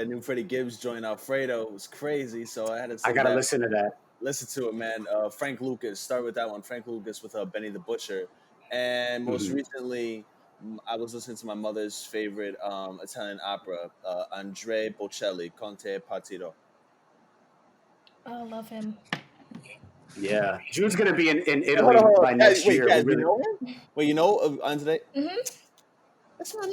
new Freddie Gibbs joint Alfredo was crazy, so I had to. I gotta listen to that. Listen to it, man. Frank Lucas, start with that one. Frank Lucas with Benny the Butcher, and most recently, I was listening to my mother's favorite Italian opera, Andrea Bocelli, Conte Partito. I love him. Yeah, Jude's gonna be in Italy by next year. Guys, you know him? Wait, you know Andrea? That's not.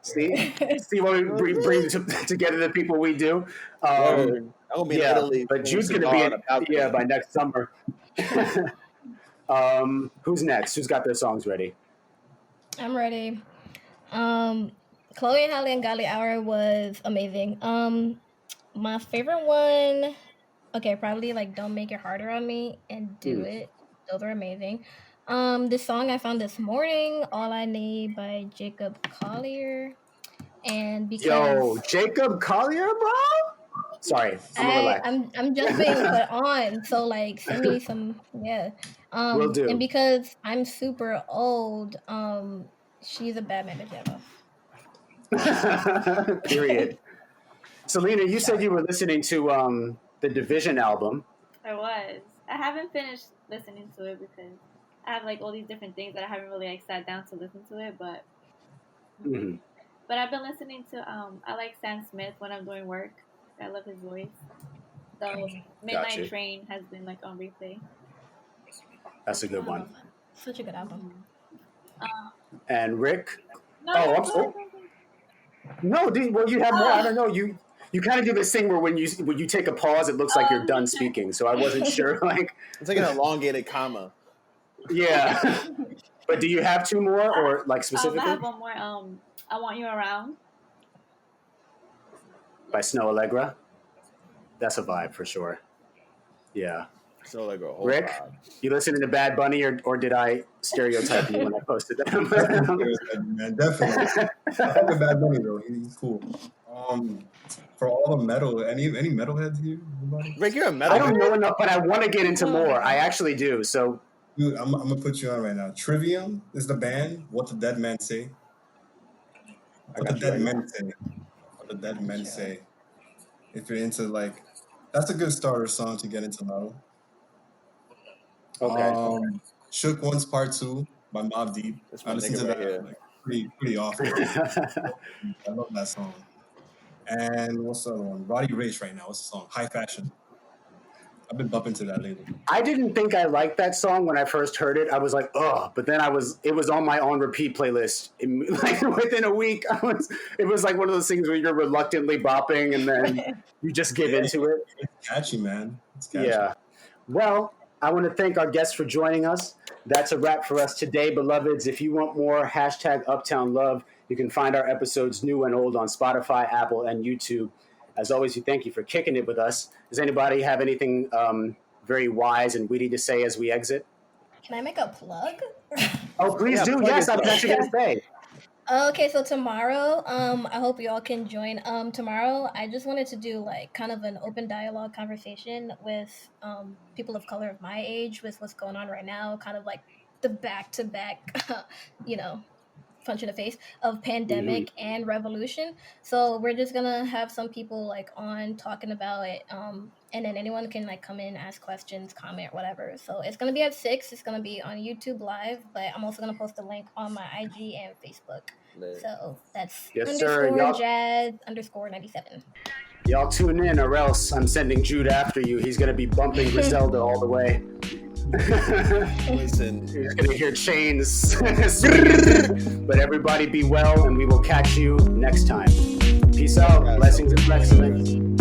See what we bring together the people we do. I'm gonna be in Italy, but Jude's gonna be by next summer. Who's next? Who's got their songs ready? I'm ready. Chloe and Halle and Golly Hour was amazing. My favorite one, probably like Don't Make It Harder on Me and Do It. Those are amazing. This song I found this morning, All I Need by Jacob Collier. And because Jacob Collier, bro? Sorry, I'm just being put on, so like send me some, Will do. And because I'm super old, she's a bad manager. Period. Selena, you said you were listening to the Division album. I was. I haven't finished listening to it because I have like all these different things that I haven't really like sat down to listen to it, but I've been listening to I like Sam Smith when I'm doing work. I love his voice. So Midnight Train has been like on replay. That's a good one. Such a good album. And Rick? I'm sorry. No, well, you have more. I don't know. You kind of do this thing where when you take a pause, it looks like you're done speaking. So I wasn't sure. Like it's like an elongated comma. Yeah. But do you have 2 more or like specifically? I have one more. I Want You Around. By Snow Allegra. That's a vibe for sure. Yeah. So like a whole Rick, vibe. you listening to Bad Bunny, or did I stereotype you when I posted that? Man, definitely. I fuck with Bad Bunny though. He's cool. For all the metal, any metalheads here? Anybody? Rick, you're a metal. I don't know enough, but I want to get into more. I actually do. So, Dude, I'm gonna put you on right now. Trivium is the band. What the Dead Men Say. What the Dead Men Say. What the Dead Men Say. If you're into like, that's a good starter song to get into metal. okay. Shook One's Part 2 by Mobb Deep. That's my I listen to nigga that right here. like, pretty often. I love that song. And what's the other one? Roddy Ricch right now. What's the song? High Fashion. I've been bumping to that lately. I didn't think I liked that song when I first heard it. I was like, oh, but then it was on my on repeat playlist. Like within a week, it was like one of those things where you're reluctantly bopping and then you just give into it. It's catchy, man. It's catchy. Yeah. Well, I want to thank our guests for joining us. That's a wrap for us today, beloveds. If you want more #Uptown Love, you can find our episodes new and old on Spotify, Apple, and YouTube. As always, we thank you for kicking it with us. Does anybody have anything very wise and witty to say as we exit? Can I make a plug? Oh, please do. Yes, I was actually going to say. Okay, so tomorrow, I hope you all can join. Tomorrow, I just wanted to do like kind of an open dialogue conversation with people of color of my age with what's going on right now, kind of like the back-to-back, punch in the face of pandemic and revolution. So we're just gonna have some people like on talking about it, and then anyone can like come in, ask questions, comment, whatever. So it's gonna be at 6. It's gonna be on YouTube Live, but I'm also gonna post a link on my IG and Facebook. So that's _Jazz_97. Y'all tune in, or else I'm sending Jude after you. He's gonna be bumping Griselda all the way. Listen, You're gonna hear chains swinging. But everybody be well, and we will catch you next time. Peace out. Blessings and excellence.